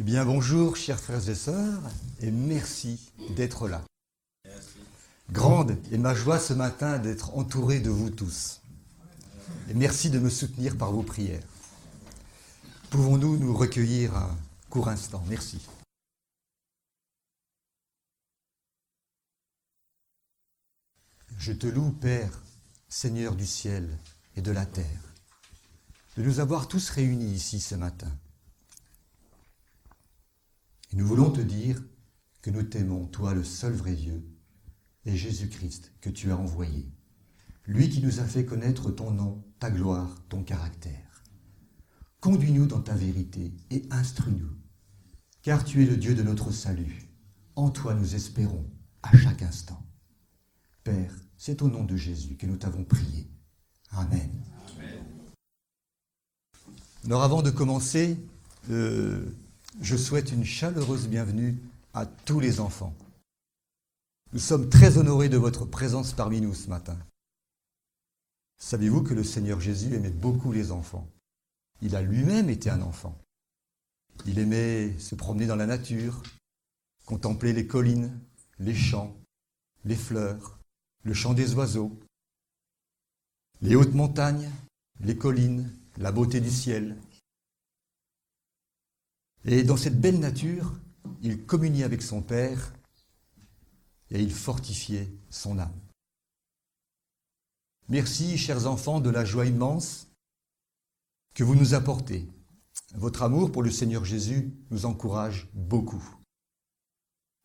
Eh bien, bonjour, chers frères et sœurs, et merci d'être là. Merci. Grande est ma joie ce matin d'être entouré de vous tous. Et merci de me soutenir par vos prières. Pouvons-nous nous recueillir un court instant? Merci. Je te loue, Père, Seigneur du ciel et de la terre, de nous avoir tous réunis ici ce matin. Et nous voulons te dire que nous t'aimons, toi le seul vrai Dieu, et Jésus-Christ que tu as envoyé, lui qui nous a fait connaître ton nom, ta gloire, ton caractère. Conduis-nous dans ta vérité et instruis-nous, car tu es le Dieu de notre salut. En toi nous espérons à chaque instant. Père, c'est au nom de Jésus que nous t'avons prié. Amen. Amen. Alors avant de commencer, je souhaite une chaleureuse bienvenue à tous les enfants. Nous sommes très honorés de votre présence parmi nous ce matin. Savez-vous que le Seigneur Jésus aimait beaucoup les enfants? Il a lui-même été un enfant. Il aimait se promener dans la nature, contempler les collines, les champs, les fleurs, le chant des oiseaux, les hautes montagnes, les collines, la beauté du ciel. Et dans cette belle nature, il communiait avec son Père et il fortifiait son âme. Merci, chers enfants, de la joie immense que vous nous apportez. Votre amour pour le Seigneur Jésus nous encourage beaucoup.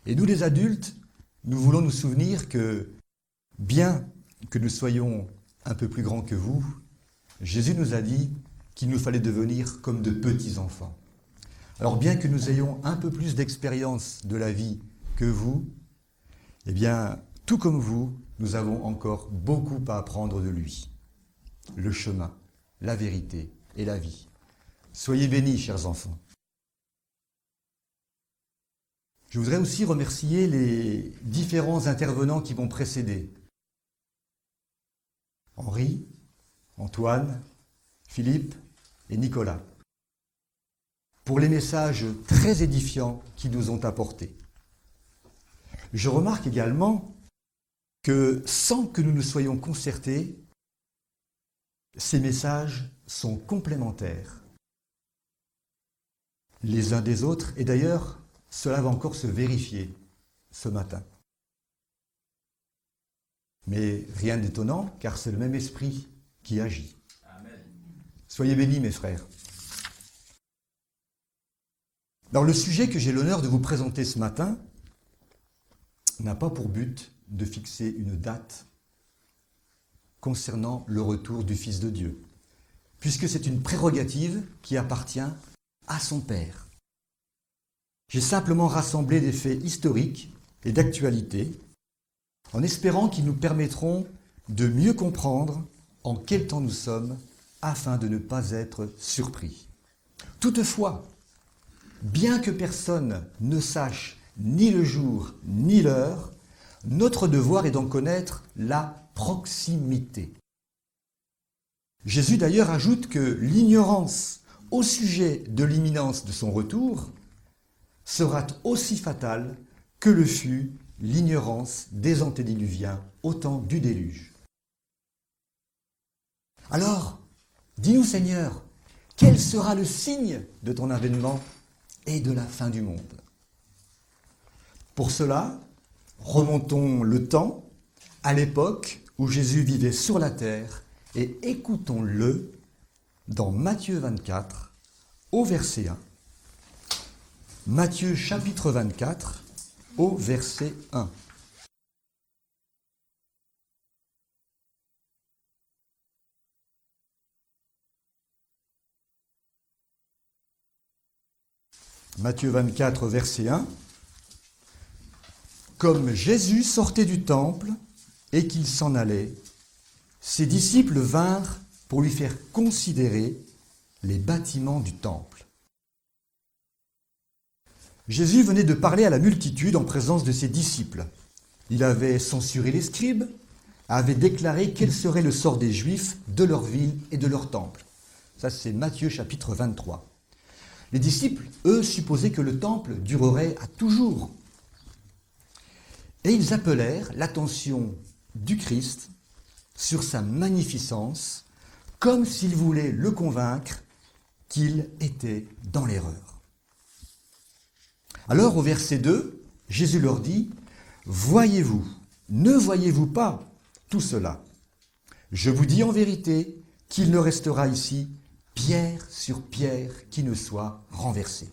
Et nous, les adultes, nous voulons nous souvenir que, bien que nous soyons un peu plus grands que vous, Jésus nous a dit qu'il nous fallait devenir comme de petits enfants. Alors bien que nous ayons un peu plus d'expérience de la vie que vous, eh bien, tout comme vous, nous avons encore beaucoup à apprendre de lui. Le chemin, la vérité et la vie. Soyez bénis, chers enfants. Je voudrais aussi remercier les différents intervenants qui m'ont précédé. Henri, Antoine, Philippe et Nicolas, pour les messages très édifiants qu'ils nous ont apportés. Je remarque également que sans que nous ne soyons concertés, ces messages sont complémentaires les uns des autres, et d'ailleurs, cela va encore se vérifier ce matin. Mais rien d'étonnant, car c'est le même esprit qui agit. Amen. Soyez bénis, mes frères. Alors, le sujet que j'ai l'honneur de vous présenter ce matin n'a pas pour but de fixer une date concernant le retour du Fils de Dieu, puisque c'est une prérogative qui appartient à son Père. J'ai simplement rassemblé des faits historiques et d'actualité, en espérant qu'ils nous permettront de mieux comprendre en quel temps nous sommes, afin de ne pas être surpris. Toutefois, bien que personne ne sache ni le jour ni l'heure, notre devoir est d'en connaître la proximité. Jésus d'ailleurs ajoute que l'ignorance au sujet de l'imminence de son retour sera aussi fatale que le fut l'ignorance des antédiluviens au temps du déluge. Alors, dis-nous Seigneur, quel sera le signe de ton avènement et de la fin du monde? Pour cela, remontons le temps à l'époque où Jésus vivait sur la terre et écoutons-le dans Matthieu 24 au verset 1. Matthieu chapitre 24 au verset 1. Matthieu 24, verset 1. Comme Jésus sortait du temple et qu'il s'en allait, ses disciples vinrent pour lui faire considérer les bâtiments du temple. Jésus venait de parler à la multitude en présence de ses disciples. Il avait censuré les scribes, avait déclaré quel serait le sort des Juifs, de leur ville et de leur temple. Ça, c'est Matthieu chapitre 23. Les disciples, eux, supposaient que le temple durerait à toujours. Et ils appelèrent l'attention du Christ sur sa magnificence, comme s'ils voulaient le convaincre qu'il était dans l'erreur. Alors, au verset 2, Jésus leur dit « Voyez-vous, ne voyez-vous pas tout cela? Je vous dis en vérité qu'il ne restera ici pierre sur pierre qui ne soit renversée. »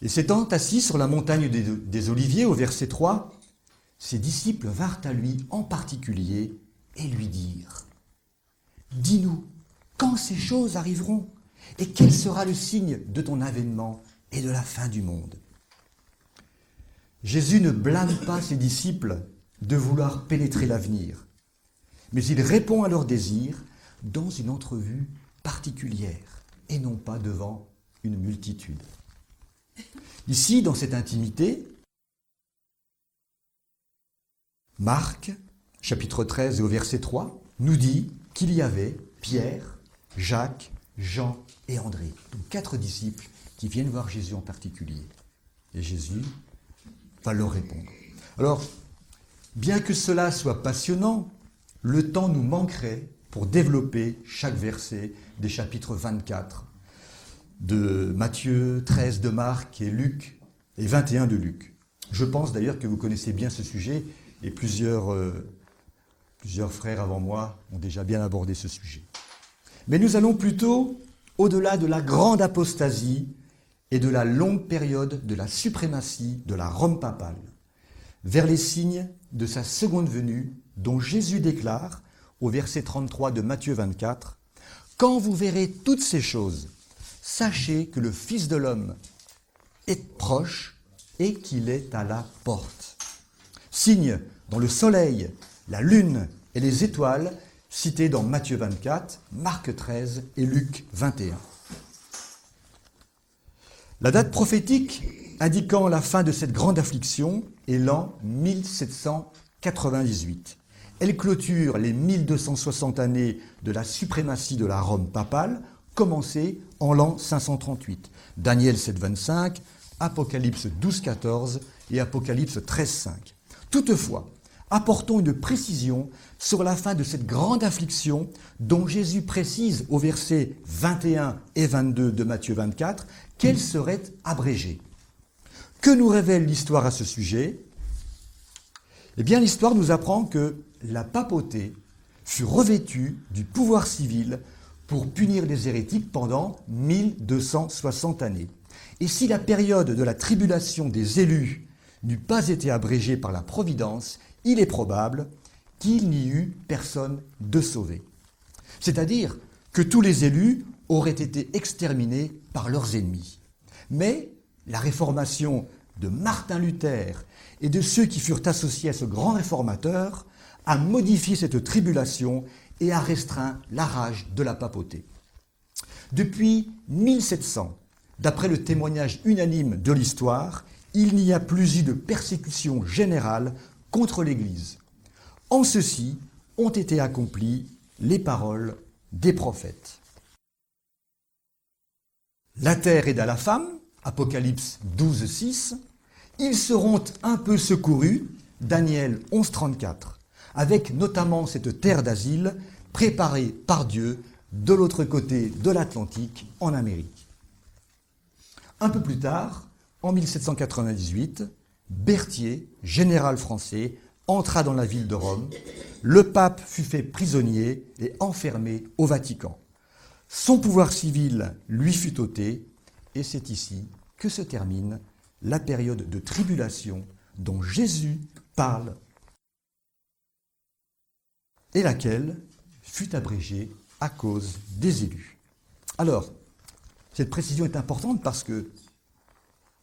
Et s'étant assis sur la montagne des Oliviers, au verset 3, ses disciples vinrent à lui en particulier et lui dirent « Dis-nous, quand ces choses arriveront et quel sera le signe de ton avènement et de la fin du monde ?» Jésus ne blâme pas ses disciples de vouloir pénétrer l'avenir, mais il répond à leurs désirs dans une entrevue particulière et non pas devant une multitude. Ici, dans cette intimité, Marc, chapitre 13 et au verset 3, nous dit qu'il y avait Pierre, Jacques, Jean et André, donc 4 disciples qui viennent voir Jésus en particulier. Et Jésus va leur répondre. Alors, bien que cela soit passionnant, le temps nous manquerait pour développer chaque verset des chapitres 24 de Matthieu, 13 de Marc et Luc, et 21 de Luc. Je pense d'ailleurs que vous connaissez bien ce sujet, et plusieurs frères avant moi ont déjà bien abordé ce sujet. Mais nous allons plutôt au-delà de la grande apostasie et de la longue période de la suprématie de la Rome papale, vers les signes de sa seconde venue, dont Jésus déclare, au verset 33 de Matthieu 24, « Quand vous verrez toutes ces choses, sachez que le Fils de l'homme est proche et qu'il est à la porte. » Signe dans le soleil, la lune et les étoiles cités dans Matthieu 24, Marc 13 et Luc 21. La date prophétique indiquant la fin de cette grande affliction est l'an 1798. Elle clôture les 1260 années de la suprématie de la Rome papale, commencée en l'an 538. Daniel 7,25, Apocalypse 12,14 et Apocalypse 13,5. Toutefois, apportons une précision sur la fin de cette grande affliction dont Jésus précise au verset 21 et 22 de Matthieu 24 qu'elle serait abrégée. Que nous révèle l'histoire à ce sujet ? Eh bien, l'histoire nous apprend que la papauté fut revêtue du pouvoir civil pour punir les hérétiques pendant 1260 années. Et si la période de la tribulation des élus n'eût pas été abrégée par la providence, il est probable qu'il n'y eut personne de sauvé. C'est-à-dire que tous les élus auraient été exterminés par leurs ennemis. Mais la réformation de Martin Luther et de ceux qui furent associés à ce grand réformateur a modifié cette tribulation et a restreint la rage de la papauté. Depuis 1700, d'après le témoignage unanime de l'histoire, il n'y a plus eu de persécution générale contre l'Église. En ceci ont été accomplies les paroles des prophètes. La terre aida la femme, Apocalypse 12,6. Ils seront un peu secourus, Daniel 11,34, avec notamment cette terre d'asile préparée par Dieu de l'autre côté de l'Atlantique, en Amérique. Un peu plus tard, en 1798, Berthier, général français, entra dans la ville de Rome. Le pape fut fait prisonnier et enfermé au Vatican. Son pouvoir civil lui fut ôté, et c'est ici que se termine la période de tribulation dont Jésus parle et laquelle fut abrégée à cause des élus. Alors, Cette précision est importante parce que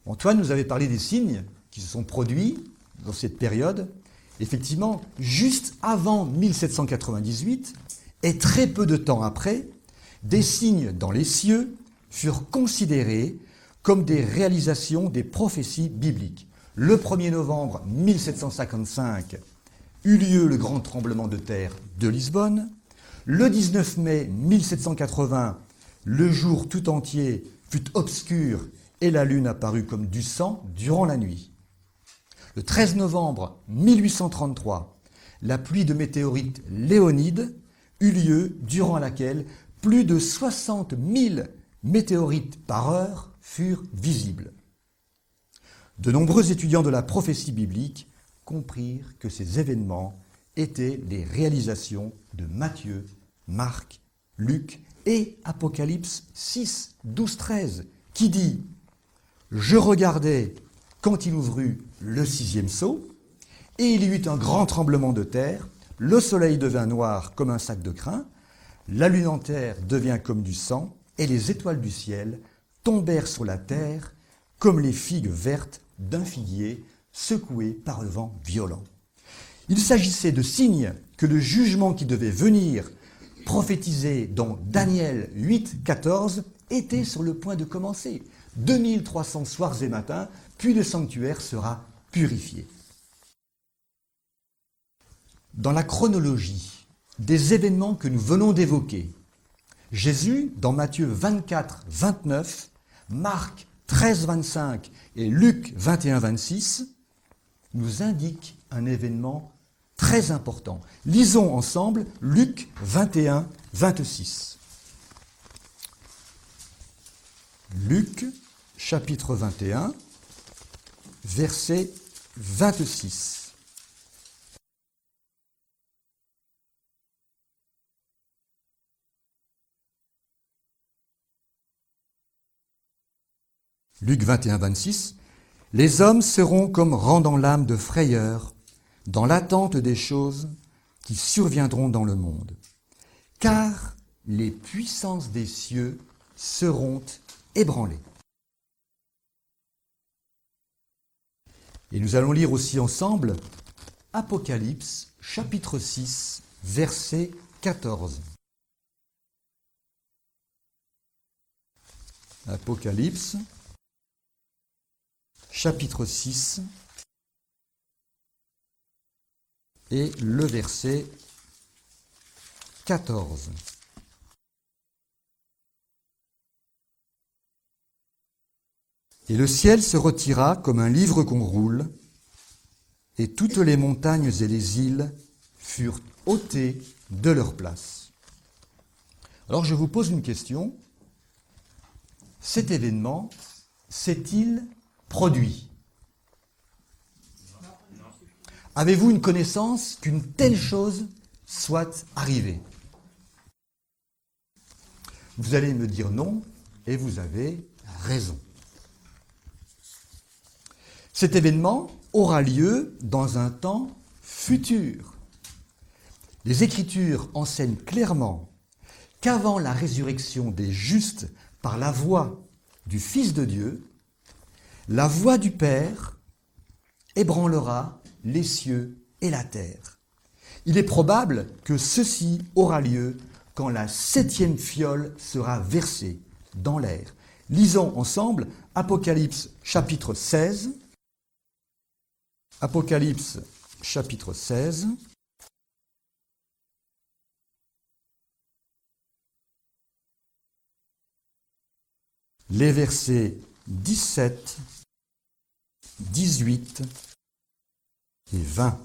Antoine nous avait parlé des signes qui se sont produits dans cette période. Effectivement, juste avant 1798, et très peu de temps après, des signes dans les cieux furent considérés comme des réalisations des prophéties bibliques. Le 1er novembre 1755 eut lieu le grand tremblement de terre de Lisbonne. Le 19 mai 1780, le jour tout entier fut obscur et la lune apparut comme du sang durant la nuit. Le 13 novembre 1833, la pluie de météorites Léonide eut lieu durant laquelle plus de 60 000 météorites par heure furent visibles. De nombreux étudiants de la prophétie biblique comprirent que ces événements étaient les réalisations de Matthieu, Marc, Luc et Apocalypse 6, 12, 13, qui dit « Je regardais quand il ouvrit le 6e sceau, et il y eut un grand tremblement de terre, le soleil devint noir comme un sac de crin, la lune entière devient comme du sang, et les étoiles du ciel tombèrent sur la terre comme les figues vertes d'un figuier secoué par le vent violent. » Il s'agissait de signes que le jugement qui devait venir, prophétisé dans Daniel 8, 14, était sur le point de commencer. 2300 soirs et matins, puis le sanctuaire sera purifié. Dans la chronologie des événements que nous venons d'évoquer, Jésus, dans Matthieu 24, 29, Marc 13, 25 et Luc 21, 26, nous indique un événement très important. Lisons ensemble Luc 21, 26. Luc, chapitre 21, verset 26. Luc 21, 26. Les hommes seront comme rendant l'âme de frayeur dans l'attente des choses qui surviendront dans le monde, car les puissances des cieux seront ébranlées. Et nous allons lire aussi ensemble Apocalypse, chapitre 6, verset 14. Apocalypse, chapitre 6, et le verset 14. Et le ciel se retira comme un livre qu'on roule, et toutes les montagnes et les îles furent ôtées de leur place. Alors je vous pose une question. Cet événement s'est-il produit ? Avez-vous une connaissance qu'une telle chose soit arrivée ? Vous allez me dire non, et vous avez raison. Cet événement aura lieu dans un temps futur. Les Écritures enseignent clairement qu'avant la résurrection des justes par la voix du Fils de Dieu, la voix du Père ébranlera les cieux et la terre. Il est probable que ceci aura lieu quand la 7e fiole sera versée dans l'air. Lisons ensemble Apocalypse chapitre 16. Apocalypse chapitre 16. Les versets 17, 18 et 20.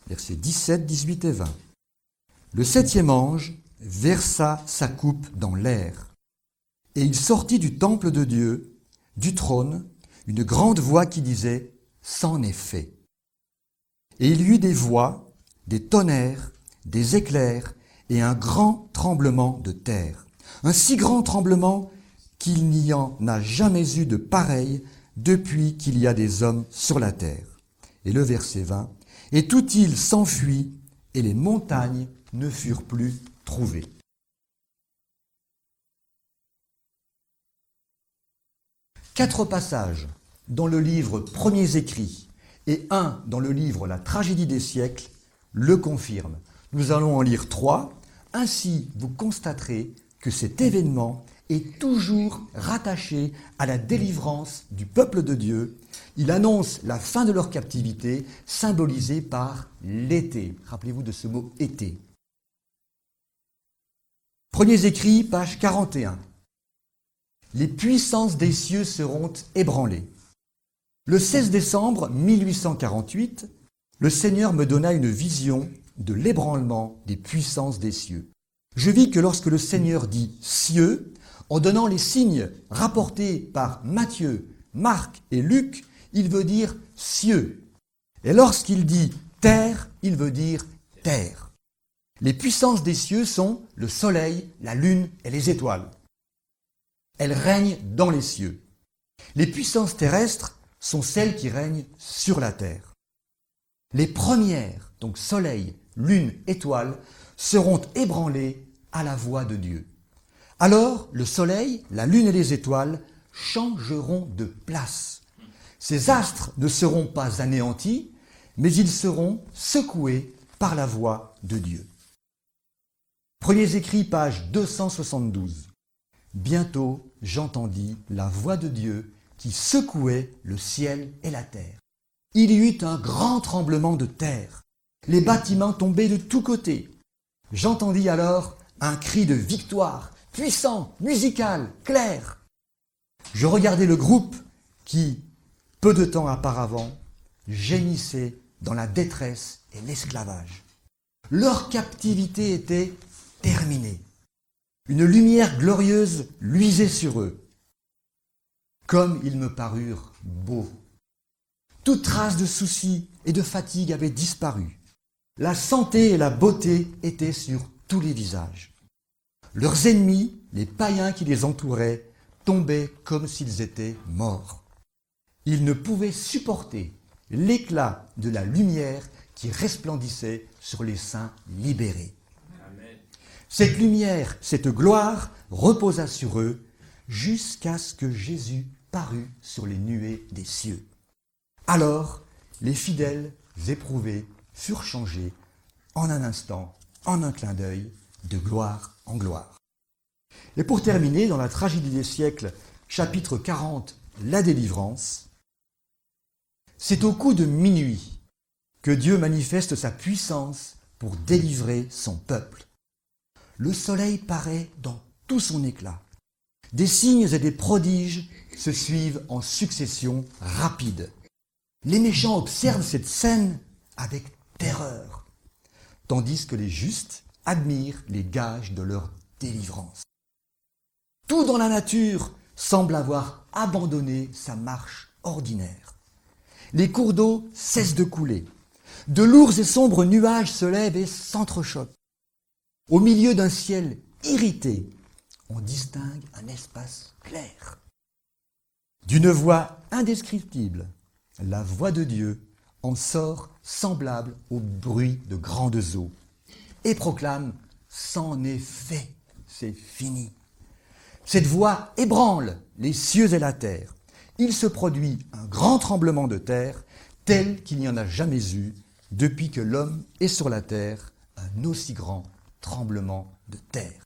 Versets 17, 18 et 20. Le 7e ange versa sa coupe dans l'air, et il sortit du temple de Dieu, du trône, une grande voix qui disait « C'en est fait ». Et il y eut des voix, des tonnerres, des éclairs et un grand tremblement de terre. Un si grand tremblement qu'il n'y en a jamais eu de pareil depuis qu'il y a des hommes sur la terre. Et le verset 20, « Et toute île s'enfuit, et les montagnes ne furent plus trouvées. » 4 passages dans le livre Premiers Écrits et un dans le livre La tragédie des siècles le confirment. Nous allons en lire 3. Ainsi, vous constaterez que cet événement est toujours rattaché à la délivrance du peuple de Dieu. Il annonce la fin de leur captivité, symbolisée par l'été. Rappelez-vous de ce mot « été ». Premiers Écrits, page 41. Les puissances des cieux seront ébranlées. Le 16 décembre 1848, le Seigneur me donna une vision de l'ébranlement des puissances des cieux. Je vis que lorsque le Seigneur dit « cieux », en donnant les signes rapportés par Matthieu, Marc et Luc, il veut dire « cieux ». Et lorsqu'il dit « terre », il veut dire « terre ». Les puissances des cieux sont le soleil, la lune et les étoiles. Elles règnent dans les cieux. Les puissances terrestres sont celles qui règnent sur la terre. Les premières, donc soleil, lune, étoile, seront ébranlées à la voix de Dieu. Alors, le soleil, la lune et les étoiles changeront de place. Ces astres ne seront pas anéantis, mais ils seront secoués par la voix de Dieu. Premiers Écrits, page 272. Bientôt, j'entendis la voix de Dieu qui secouait le ciel et la terre. Il y eut un grand tremblement de terre. Les bâtiments tombaient de tous côtés. J'entendis alors un cri de victoire, puissant, musical, clair. Je regardai le groupe qui, peu de temps auparavant, gémissait dans la détresse et l'esclavage. Leur captivité était terminée. Une lumière glorieuse luisait sur eux. Comme ils me parurent beaux. Toute trace de soucis et de fatigue avait disparu. La santé et la beauté étaient sur tous les visages. Leurs ennemis, les païens qui les entouraient, tombaient comme s'ils étaient morts. Ils ne pouvaient supporter l'éclat de la lumière qui resplendissait sur les saints libérés. Amen. Cette lumière, cette gloire reposa sur eux jusqu'à ce que Jésus parut sur les nuées des cieux. Alors, les fidèles éprouvés furent changés en un instant, en un clin d'œil, de gloire en gloire. Et pour terminer, dans la tragédie des siècles, chapitre 40, la délivrance, c'est au coup de minuit que Dieu manifeste sa puissance pour délivrer son peuple. Le soleil paraît dans tout son éclat. Des signes et des prodiges se suivent en succession rapide. Les méchants observent cette scène avec terreur, tandis que les justes admirent les gages de leur délivrance. Tout dans la nature semble avoir abandonné sa marche ordinaire. Les cours d'eau cessent de couler. De lourds et sombres nuages se lèvent et s'entrechoquent. Au milieu d'un ciel irrité, on distingue un espace clair. D'une voix indescriptible, la voix de Dieu en sort semblable au bruit de grandes eaux et proclame « c'en est fait, c'est fini ». Cette voix ébranle les cieux et la terre. Il se produit un grand tremblement de terre tel qu'il n'y en a jamais eu depuis que l'homme est sur la terre, un aussi grand tremblement de terre.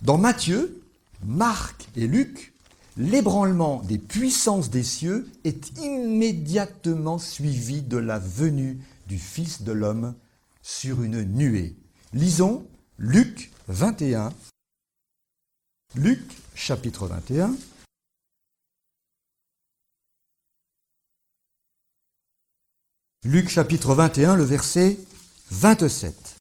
Dans Matthieu, Marc et Luc, l'ébranlement des puissances des cieux est immédiatement suivi de la venue du Fils de l'homme sur une nuée. Lisons Luc 21. Luc, chapitre 21. Luc, chapitre 21, le verset 27.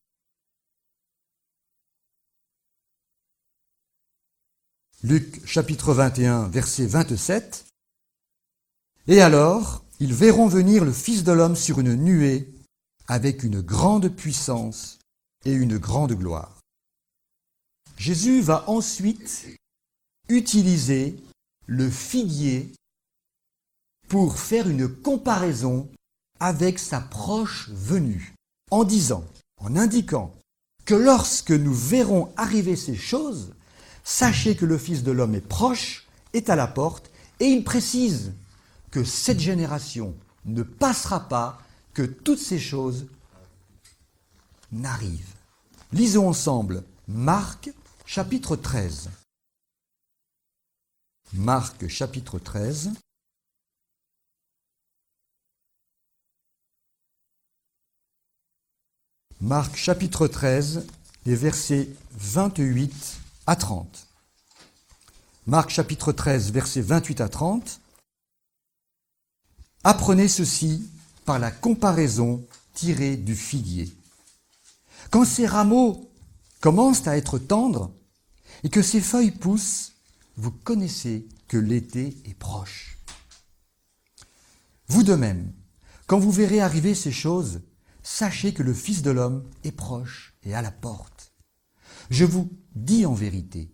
Luc, chapitre 21, verset 27. Et alors, ils verront venir le Fils de l'homme sur une nuée avec une grande puissance et une grande gloire. Jésus va ensuite utiliser le figuier pour faire une comparaison avec sa proche venue, en disant, en indiquant que lorsque nous verrons arriver ces choses, sachez que le Fils de l'homme est proche est à la porte et il précise que cette génération ne passera pas, que toutes ces choses n'arrivent. Lisons ensemble Marc chapitre 13. Marc chapitre 13. Marc chapitre 13, les versets 28 à 30. Marc chapitre 13, versets 28 à 30. Apprenez ceci par la comparaison tirée du figuier. Quand ces rameaux commencent à être tendres et que ces feuilles poussent, vous connaissez que l'été est proche. Vous de même, quand vous verrez arriver ces choses, sachez que le Fils de l'homme est proche et à la porte. Je vous dis en vérité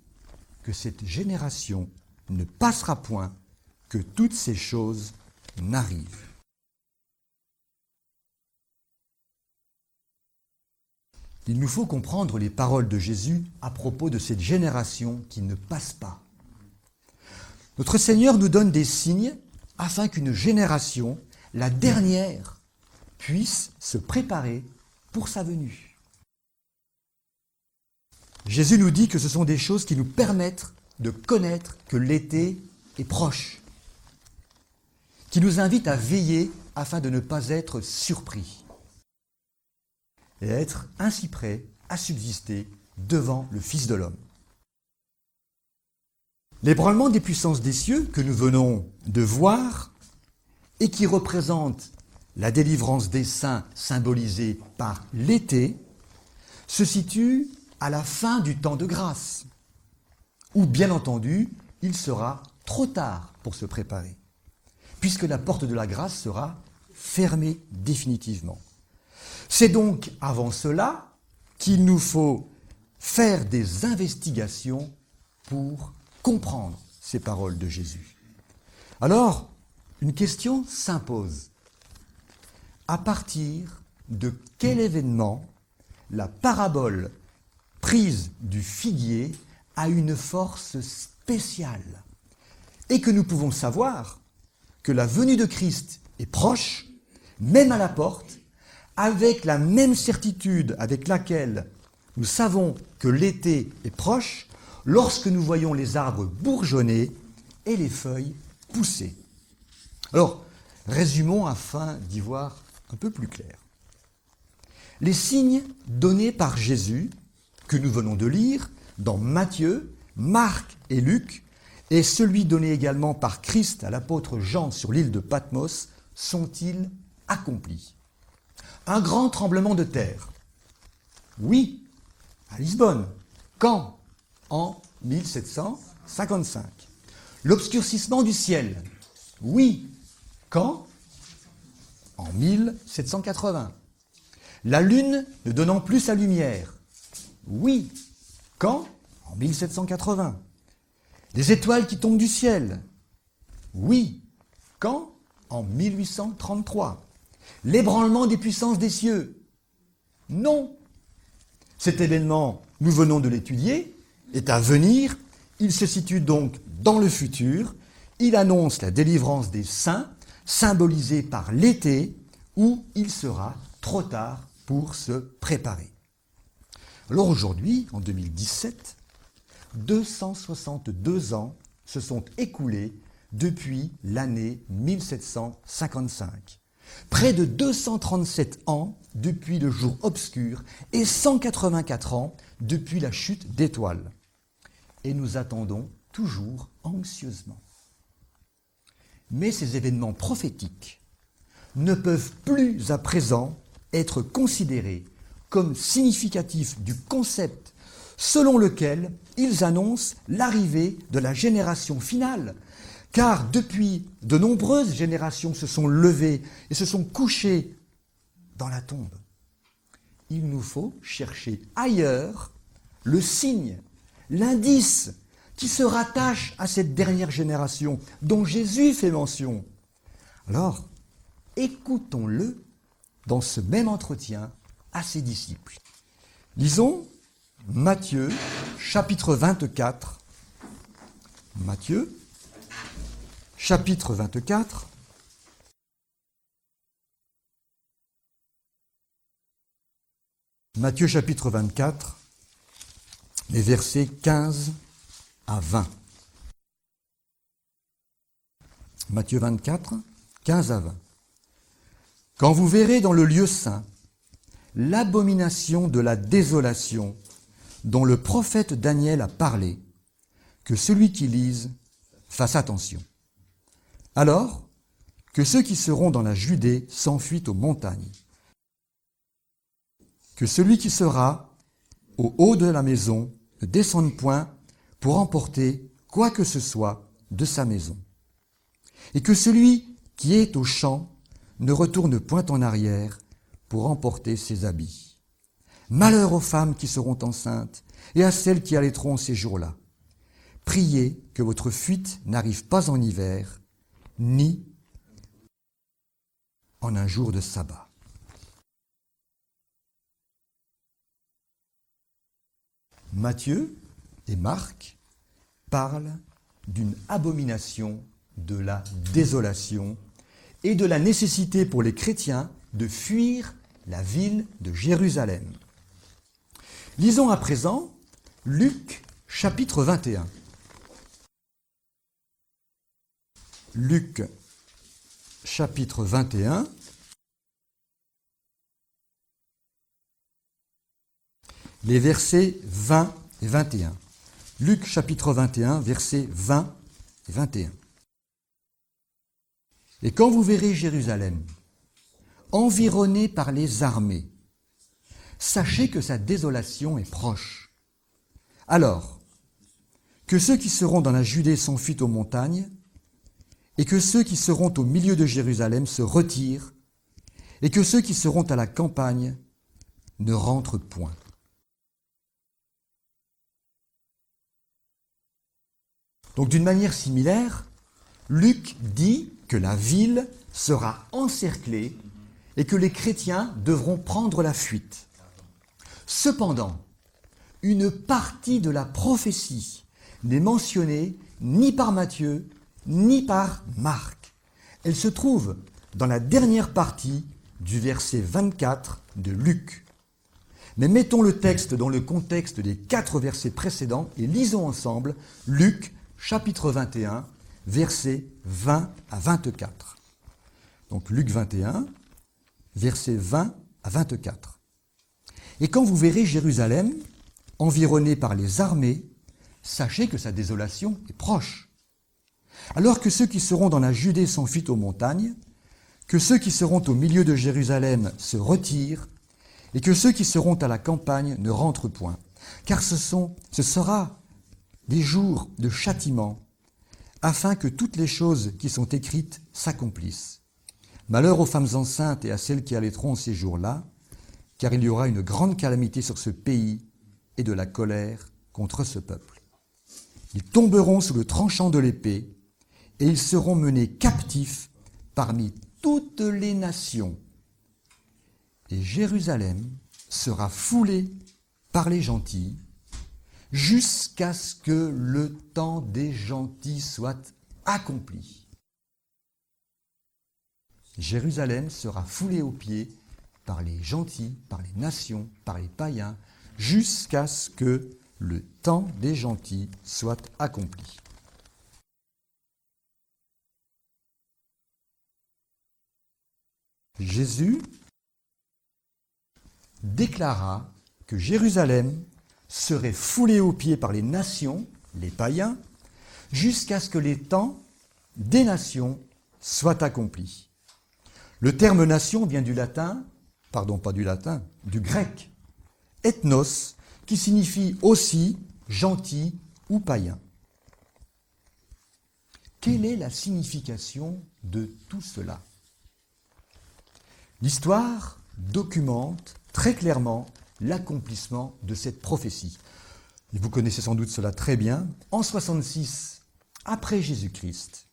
que cette génération ne passera point que toutes ces choses n'arrivent. Il nous faut comprendre les paroles de Jésus à propos de cette génération qui ne passe pas. Notre Seigneur nous donne des signes afin qu'une génération, la dernière, puisse se préparer pour sa venue. Jésus nous dit que ce sont des choses qui nous permettent de connaître que l'été est proche, qui nous invitent à veiller afin de ne pas être surpris et être ainsi prêts à subsister devant le Fils de l'homme. L'ébranlement des puissances des cieux que nous venons de voir et qui représente la délivrance des saints symbolisée par l'été, se situe à la fin du temps de grâce, où bien entendu, il sera trop tard pour se préparer, puisque la porte de la grâce sera fermée définitivement. C'est donc avant cela qu'il nous faut faire des investigations pour comprendre ces paroles de Jésus. Alors, une question s'impose. À partir de quel événement la parabole prise du figuier a une force spéciale et que nous pouvons savoir que la venue de Christ est proche, même à la porte, avec la même certitude avec laquelle nous savons que l'été est proche lorsque nous voyons les arbres bourgeonner et les feuilles pousser. Alors, résumons afin d'y voir un peu plus clair. Les signes donnés par Jésus, que nous venons de lire dans Matthieu, Marc et Luc, et celui donné également par Christ à l'apôtre Jean sur l'île de Patmos, sont-ils accomplis? Un grand tremblement de terre. Oui, à Lisbonne. Quand? En 1755. L'obscurcissement du ciel. Oui. Quand? En 1780. La lune ne donnant plus sa lumière. Oui. Quand? En 1780. Des étoiles qui tombent du ciel. Oui. Quand? En 1833. L'ébranlement des puissances des cieux. Non. Cet événement, nous venons de l'étudier, est à venir. Il se situe donc dans le futur. Il annonce la délivrance des saints, symbolisée par l'été, où il sera trop tard pour se préparer. Alors aujourd'hui, en 2017, 262 ans se sont écoulés depuis l'année 1755. Près de 237 ans depuis le jour obscur et 184 ans depuis la chute d'étoiles. Et nous attendons toujours anxieusement. Mais ces événements prophétiques ne peuvent plus à présent être considérés comme significatifs du concept selon lequel ils annoncent l'arrivée de la génération finale, car depuis de nombreuses générations se sont levées et se sont couchées dans la tombe. Il nous faut chercher ailleurs le signe, l'indice qui se rattache à cette dernière génération dont Jésus fait mention. Alors, écoutons-le dans ce même entretien à ses disciples. Lisons Matthieu, chapitre 24. Matthieu, chapitre 24. Matthieu chapitre 24, les versets 15 à 20. Matthieu 24, 15 à 20. Quand vous verrez dans le lieu saint l'abomination de la désolation dont le prophète Daniel a parlé, que celui qui lise fasse attention. Alors, que ceux qui seront dans la Judée s'enfuient aux montagnes. Que celui qui sera au haut de la maison ne descende point pour emporter quoi que ce soit de sa maison. Et que celui qui est au champ ne retourne point en arrière pour emporter ses habits. Malheur aux femmes qui seront enceintes et à celles qui allaiteront ces jours-là. Priez que votre fuite n'arrive pas en hiver, ni en un jour de sabbat. Matthieu et Marc parlent d'une abomination de la désolation et de la nécessité pour les chrétiens de fuir la ville de Jérusalem. Lisons à présent Luc chapitre 21. Luc chapitre 21. Les versets 20 et 21. Luc chapitre 21, versets 20 et 21. Et quand vous verrez Jérusalem environnée par les armées, sachez que sa désolation est proche. Alors, que ceux qui seront dans la Judée s'enfuient aux montagnes, et que ceux qui seront au milieu de Jérusalem se retirent, et que ceux qui seront à la campagne ne rentrent point. Donc d'une manière similaire, Luc dit que la ville sera encerclée et que les chrétiens devront prendre la fuite. Cependant, une partie de la prophétie n'est mentionnée ni par Matthieu ni par Marc. Elle se trouve dans la dernière partie du verset 24 de Luc. Mais mettons le texte dans le contexte des 4 versets précédents et lisons ensemble Luc chapitre 21, versets 20 à 24. Donc Luc 21, versets 20 à 24. Et quand vous verrez Jérusalem environnée par les armées, sachez que sa désolation est proche. Alors que ceux qui seront dans la Judée s'enfuient aux montagnes, que ceux qui seront au milieu de Jérusalem se retirent, et que ceux qui seront à la campagne ne rentrent point. Car ce sera des jours de châtiment, afin que toutes les choses qui sont écrites s'accomplissent. Malheur aux femmes enceintes et à celles qui allaiteront ces jours-là, car il y aura une grande calamité sur ce pays et de la colère contre ce peuple. Ils tomberont sous le tranchant de l'épée, et ils seront menés captifs parmi toutes les nations. Et Jérusalem sera foulée par les gentils, jusqu'à ce que le temps des gentils soit accompli. Jérusalem sera foulée aux pieds par les gentils, par les nations, par les païens, jusqu'à ce que le temps des gentils soit accompli. Jésus déclara que Jérusalem serait foulée aux pieds par les nations, les païens, jusqu'à ce que les temps des nations soient accomplis. Le terme nation vient du grec, ethnos, qui signifie aussi gentil ou païen. Quelle est la signification de tout cela ? L'histoire documente très clairement l'accomplissement de cette prophétie. Et vous connaissez sans doute cela très bien. En 66, après Jésus-Christ,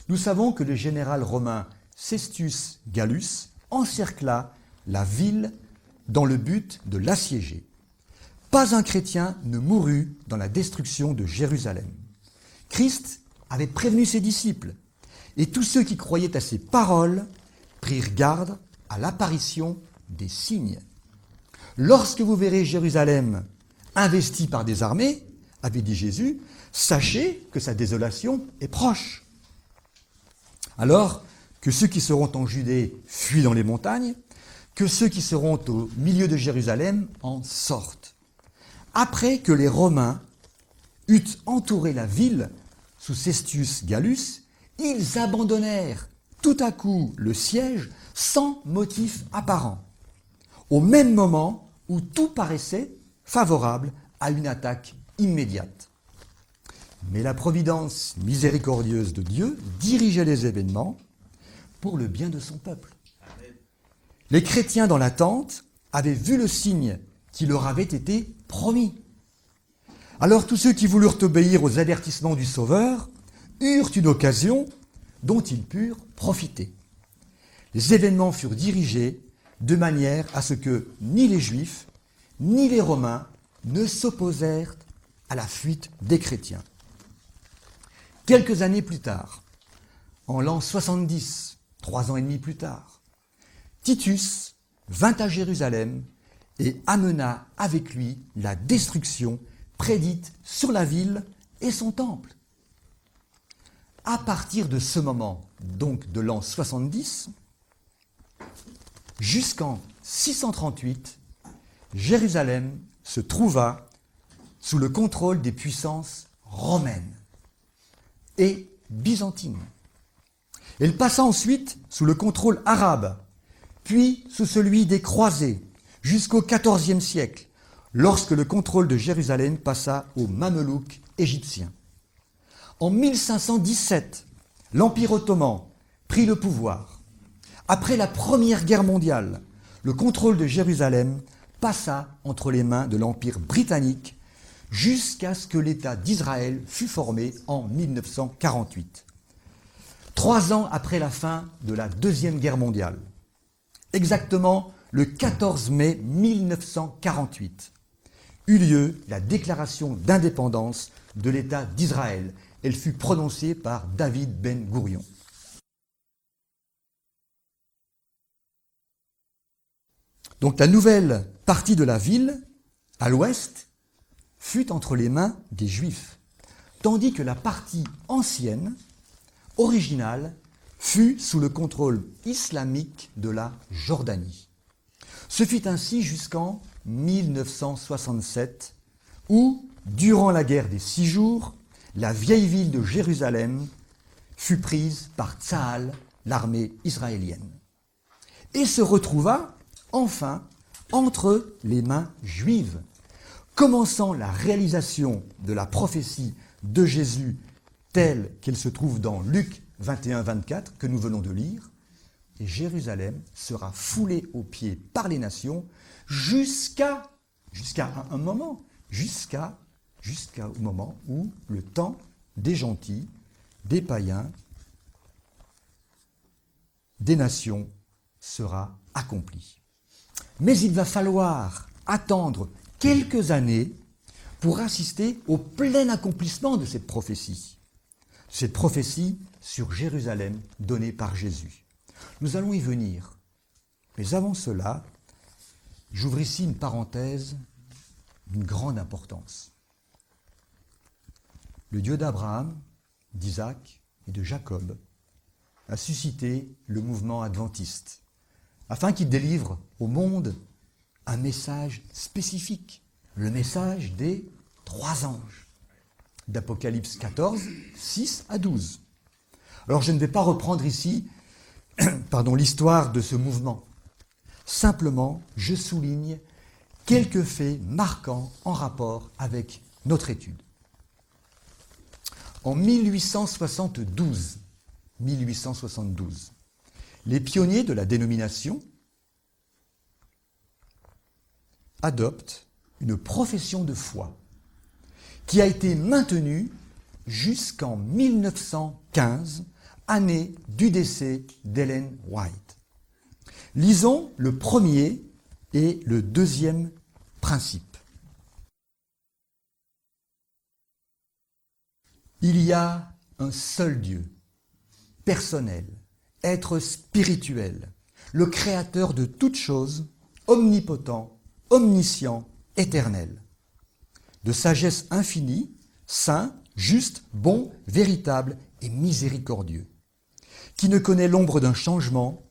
nous savons que le général romain Cestius Gallus encercla la ville dans le but de l'assiéger. Pas un chrétien ne mourut dans la destruction de Jérusalem. Christ avait prévenu ses disciples Et tous ceux qui croyaient à ces paroles prirent garde à l'apparition des signes. Lorsque vous verrez Jérusalem investie par des armées, avait dit Jésus, sachez que sa désolation est proche. Alors que ceux qui seront en Judée fuient dans les montagnes, que ceux qui seront au milieu de Jérusalem en sortent. Après que les Romains eurent entouré la ville sous Cestius Gallus, ils abandonnèrent tout à coup le siège sans motif apparent, au même moment où tout paraissait favorable à une attaque immédiate. Mais la providence miséricordieuse de Dieu dirigeait les événements pour le bien de son peuple. Les chrétiens dans l'attente avaient vu le signe qui leur avait été promis. Alors tous ceux qui voulurent obéir aux avertissements du Sauveur eurent une occasion dont ils purent profiter. Les événements furent dirigés de manière à ce que ni les Juifs, ni les Romains ne s'opposèrent à la fuite des chrétiens. Quelques années plus tard, en l'an 70, 3 ans et demi plus tard, Titus vint à Jérusalem et amena avec lui la destruction prédite sur la ville et son temple. À partir de ce moment, donc de l'an 70, jusqu'en 638, Jérusalem se trouva sous le contrôle des puissances romaines et byzantines. Elle passa ensuite sous le contrôle arabe, puis sous celui des croisés, jusqu'au XIVe siècle, lorsque le contrôle de Jérusalem passa aux Mamelouks égyptiens. En 1517, l'Empire ottoman prit le pouvoir. Après la Première Guerre mondiale, le contrôle de Jérusalem passa entre les mains de l'Empire britannique jusqu'à ce que l'État d'Israël fût formé en 1948. 3 ans après la fin de la Deuxième Guerre mondiale, exactement le 14 mai 1948, eut lieu la déclaration d'indépendance de l'État d'Israël. Elle fut prononcée par David Ben Gourion. Donc la nouvelle partie de la ville, à l'ouest, fut entre les mains des Juifs, tandis que la partie ancienne, originale, fut sous le contrôle islamique de la Jordanie. Ce fut ainsi jusqu'en 1967, où, durant la guerre des 6 jours, la vieille ville de Jérusalem fut prise par Tsahal, l'armée israélienne, et se retrouva enfin entre les mains juives, commençant la réalisation de la prophétie de Jésus telle qu'elle se trouve dans Luc 21-24 que nous venons de lire, et Jérusalem sera foulée aux pieds par les nations jusqu'à un moment, jusqu'au moment où le temps des gentils, des païens, des nations sera accompli. Mais il va falloir attendre quelques années pour assister au plein accomplissement de cette prophétie sur Jérusalem donnée par Jésus. Nous allons y venir. Mais avant cela, j'ouvre ici une parenthèse d'une grande importance. Le Dieu d'Abraham, d'Isaac et de Jacob a suscité le mouvement adventiste afin qu'il délivre au monde un message spécifique, le message des 3 anges, d'Apocalypse 14, 6 à 12. Alors je ne vais pas reprendre ici l'histoire de ce mouvement. Simplement, je souligne quelques faits marquants en rapport avec notre étude. En 1872, les pionniers de la dénomination adoptent une profession de foi qui a été maintenue jusqu'en 1915, année du décès d'Ellen White. Lisons le premier et le deuxième principe. Il y a un seul Dieu, personnel, être spirituel, le créateur de toutes choses, omnipotent, omniscient, éternel, de sagesse infinie, saint, juste, bon, véritable et miséricordieux, qui ne connaît l'ombre d'un changement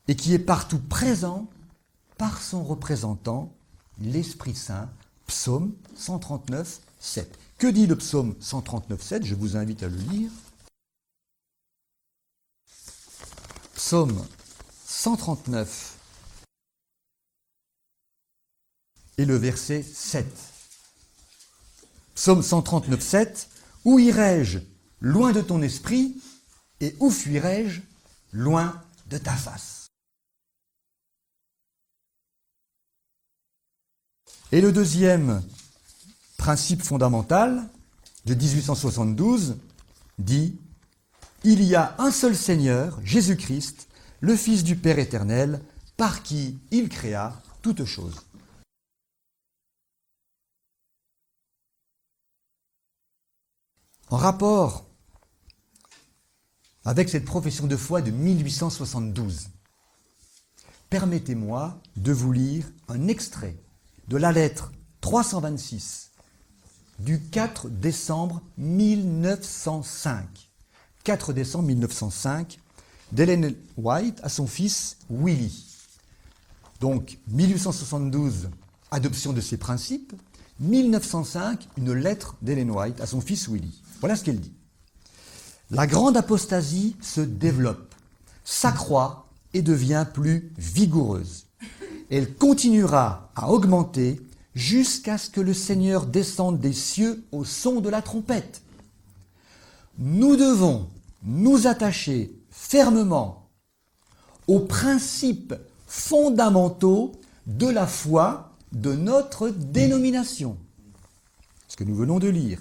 et qui est partout présent par son représentant, l'Esprit Saint. Psaume 139, 7. Que dit le psaume 139, 7 ? Je vous invite à le lire. Psaume 139 et le verset 7. Psaume 139, 7. Où irai-je loin de ton esprit et où fuirai-je loin de ta face ? Et le deuxième principe fondamental de 1872 dit « Il y a un seul Seigneur, Jésus-Christ, le Fils du Père éternel, par qui il créa toutes choses. » En rapport avec cette profession de foi de 1872, permettez-moi de vous lire un extrait de la lettre 326 du 4 décembre 1905. 4 décembre 1905, d'Ellen White à son fils Willie. Donc 1872, adoption de ses principes. 1905, une lettre d'Ellen White à son fils Willie. Voilà ce qu'elle dit. La grande apostasie se développe, s'accroît et devient plus vigoureuse. Elle continuera à augmenter jusqu'à ce que le Seigneur descende des cieux au son de la trompette. Nous devons nous attacher fermement aux principes fondamentaux de la foi de notre dénomination. Ce que nous venons de lire.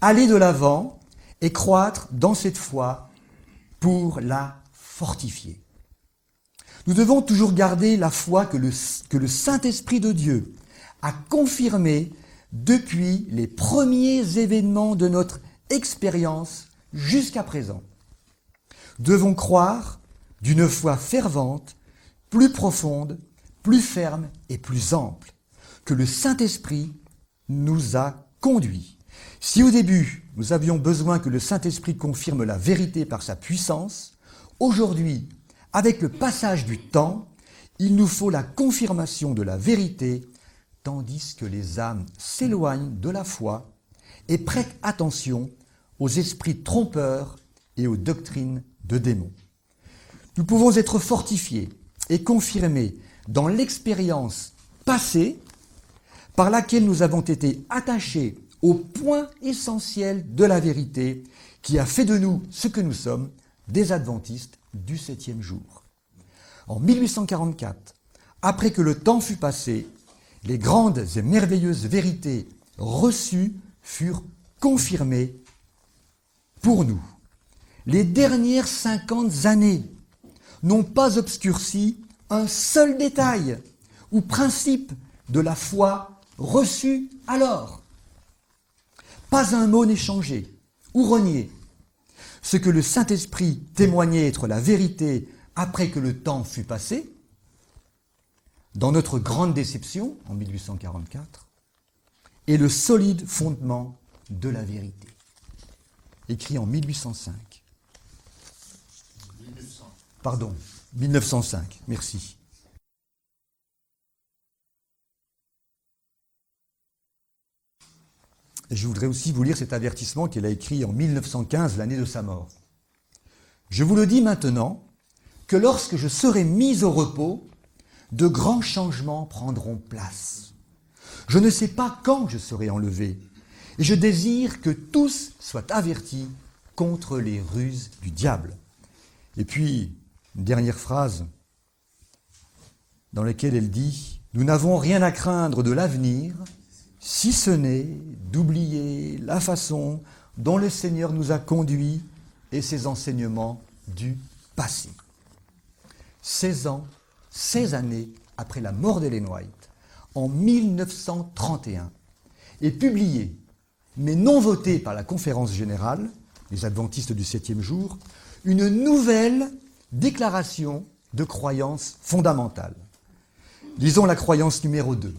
Aller de l'avant et croître dans cette foi pour la fortifier. Nous devons toujours garder la foi que le Saint-Esprit de Dieu a confirmée depuis les premiers événements de notre expérience jusqu'à présent. Devons croire d'une foi fervente, plus profonde, plus ferme et plus ample, que le Saint-Esprit nous a conduits. Si au début, nous avions besoin que le Saint-Esprit confirme la vérité par sa puissance, aujourd'hui, avec le passage du temps, il nous faut la confirmation de la vérité, tandis que les âmes s'éloignent de la foi et prêtent attention aux esprits trompeurs et aux doctrines de démons. Nous pouvons être fortifiés et confirmés dans l'expérience passée par laquelle nous avons été attachés au point essentiel de la vérité qui a fait de nous ce que nous sommes, des adventistes du 7e jour. En 1844, après que le temps fut passé, les grandes et merveilleuses vérités reçues furent confirmées pour nous. Les dernières 50 années n'ont pas obscurci un seul détail ou principe de la foi reçue alors. Pas un mot n'est changé ou renié. Ce que le Saint-Esprit témoignait être la vérité après que le temps fut passé, dans notre grande déception en 1844, est le solide fondement de la vérité. Écrit en 1805. 1905, merci. Et je voudrais aussi vous lire cet avertissement qu'il a écrit en 1915, l'année de sa mort. Je vous le dis maintenant, que lorsque je serai mis au repos, de grands changements prendront place. Je ne sais pas quand je serai enlevé, et je désire que tous soient avertis contre les ruses du diable. Et puis, une dernière phrase dans laquelle elle dit « Nous n'avons rien à craindre de l'avenir, si ce n'est d'oublier la façon dont le Seigneur nous a conduits et ses enseignements du passé. » 16 ans, 16 années après la mort d'Ellen White, en 1931, est publié, mais non voté par la conférence générale, les adventistes du 7e jour, une nouvelle déclaration de croyance fondamentale. Lisons la croyance numéro 2.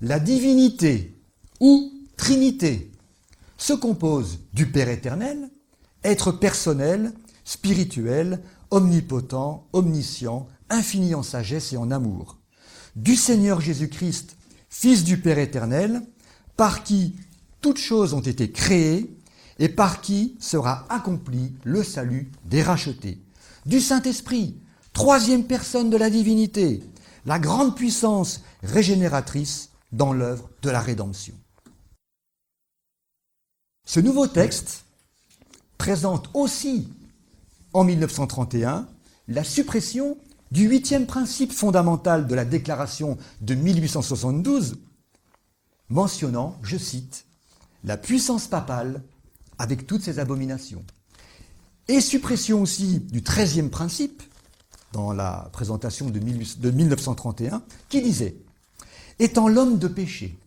La divinité ou Trinité se compose du Père éternel, être personnel, spirituel, omnipotent, omniscient, infini en sagesse et en amour, du Seigneur Jésus-Christ, Fils du Père éternel, par qui toutes choses ont été créées et par qui sera accompli le salut des rachetés, du Saint-Esprit, troisième personne de la divinité, la grande puissance régénératrice dans l'œuvre de la rédemption. Ce nouveau texte présente aussi, en 1931, la suppression du 8e principe fondamental de la déclaration de 1872, mentionnant, je cite, la puissance papale avec toutes ses abominations. Et suppression aussi du 13e principe, dans la présentation de 1931, qui disait « Étant l'homme de péché,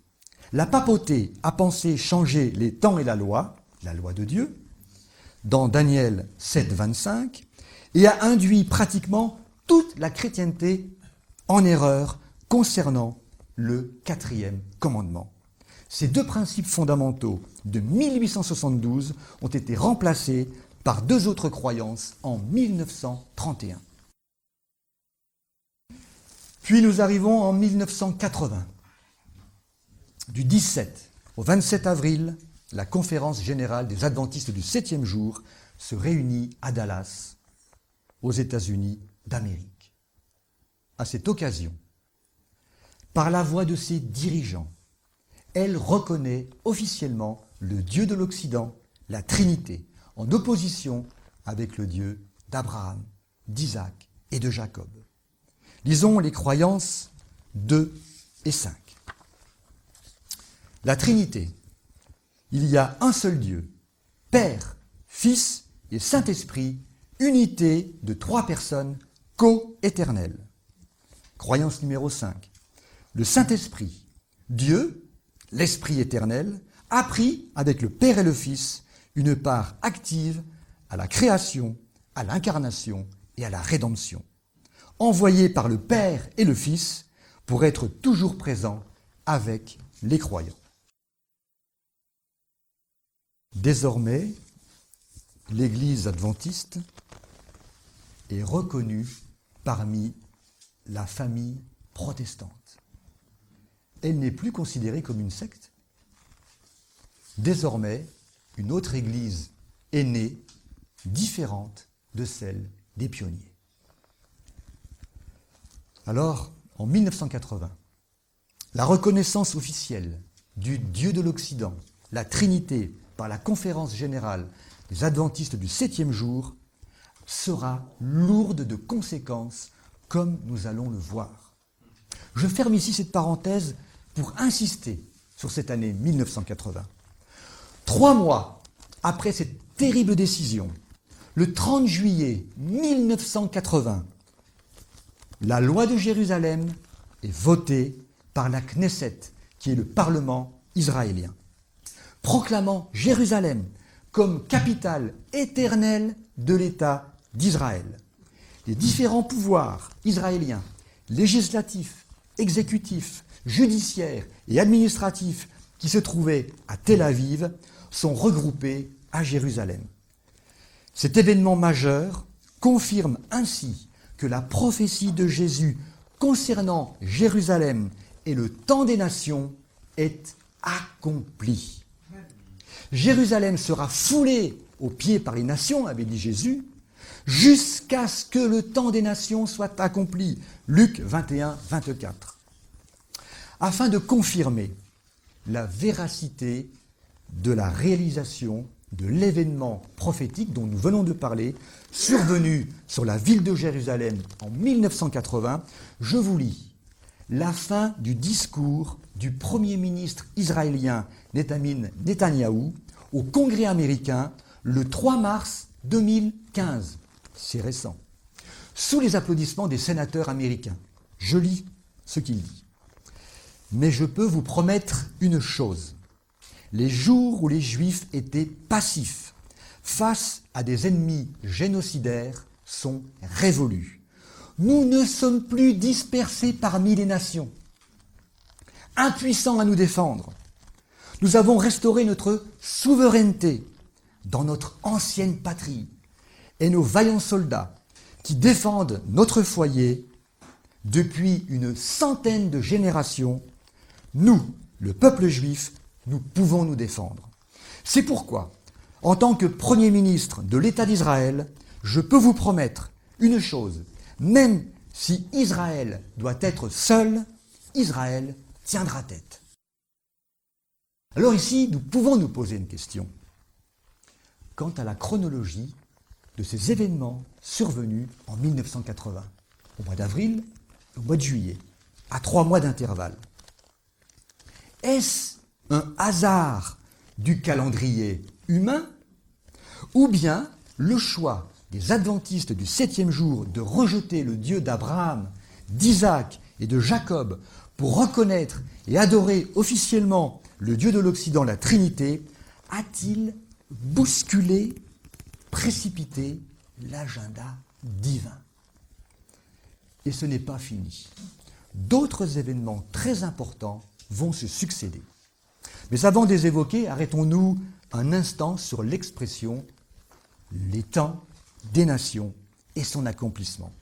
la papauté a pensé changer les temps et la loi de Dieu, dans Daniel 7, 25, et a induit pratiquement toute la chrétienté en erreur concernant le 4e commandement. » Ces deux principes fondamentaux de 1872 ont été remplacés par deux autres croyances en 1931. Puis nous arrivons en 1980. Du 17 au 27 avril, la conférence générale des adventistes du 7e jour se réunit à Dallas, aux États-Unis d'Amérique. À cette occasion, par la voix de ses dirigeants, elle reconnaît officiellement le Dieu de l'Occident, la Trinité, en opposition avec le Dieu d'Abraham, d'Isaac et de Jacob. Lisons les croyances 2 et 5. La Trinité. Il y a un seul Dieu, Père, Fils et Saint-Esprit, unité de trois personnes co-éternelles. Croyance numéro 5. Le Saint-Esprit, Dieu, l'Esprit éternel, a pris avec le Père et le Fils une part active à la création, à l'incarnation et à la rédemption, envoyé par le Père et le Fils pour être toujours présent avec les croyants. Désormais, l'Église adventiste est reconnue parmi la famille protestante. Elle n'est plus considérée comme une secte. Désormais, une autre Église est née, différente de celle des pionniers. Alors, en 1980, la reconnaissance officielle du Dieu de l'Occident, la Trinité, par la conférence générale des adventistes du 7e jour, sera lourde de conséquences, comme nous allons le voir. Je ferme ici cette parenthèse pour insister sur cette année 1980. 3 mois après cette terrible décision, le 30 juillet 1980, la loi de Jérusalem est votée par la Knesset, qui est le Parlement israélien, proclamant Jérusalem comme capitale éternelle de l'État d'Israël. Les différents pouvoirs israéliens, législatifs, exécutifs, judiciaires et administratifs qui se trouvaient à Tel Aviv sont regroupés à Jérusalem. Cet événement majeur confirme ainsi que la prophétie de Jésus concernant Jérusalem et le temps des nations est accomplie. Jérusalem sera foulée aux pieds par les nations, avait dit Jésus, jusqu'à ce que le temps des nations soit accompli. Luc 21, 24. Afin de confirmer la véracité de la réalisation de l'événement prophétique dont nous venons de parler, survenu sur la ville de Jérusalem en 1980, je vous lis la fin du discours du Premier ministre israélien Netanyahou au Congrès américain le 3 mars 2015. C'est récent. Sous les applaudissements des sénateurs américains. Je lis ce qu'il dit. Mais je peux vous promettre une chose. Les jours où les Juifs étaient passifs, face à des ennemis génocidaires, sont révolus. Nous ne sommes plus dispersés parmi les nations, impuissants à nous défendre. Nous avons restauré notre souveraineté dans notre ancienne patrie et nos vaillants soldats qui défendent notre foyer depuis une centaine de générations, nous, le peuple juif, nous pouvons nous défendre. C'est pourquoi, en tant que Premier ministre de l'État d'Israël, je peux vous promettre une chose, même si Israël doit être seul, Israël tiendra tête. Alors ici, nous pouvons nous poser une question. Quant à la chronologie de ces événements survenus en 1980, au mois d'avril, au mois de juillet, à 3 mois d'intervalle. Est-ce un hasard du calendrier humain ou bien le choix des adventistes du 7e jour de rejeter le Dieu d'Abraham, d'Isaac et de Jacob pour reconnaître et adorer officiellement le Dieu de l'Occident, la Trinité, a-t-il bousculé, précipité l'agenda divin? Et ce n'est pas fini. D'autres événements très importants vont se succéder. Mais avant de les évoquer, arrêtons-nous un instant sur l'expression « les temps des nations » et son accomplissement.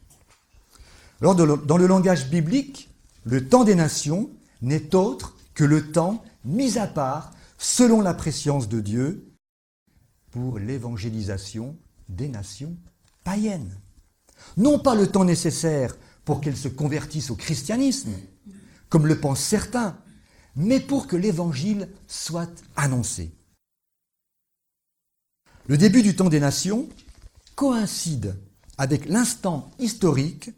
Alors, dans le langage biblique, le temps des nations n'est autre que le temps mis à part selon la prescience de Dieu pour l'évangélisation des nations païennes. Non pas le temps nécessaire pour qu'elles se convertissent au christianisme, comme le pensent certains, mais pour que l'évangile soit annoncé. Le début du temps des nations coïncide avec l'instant historique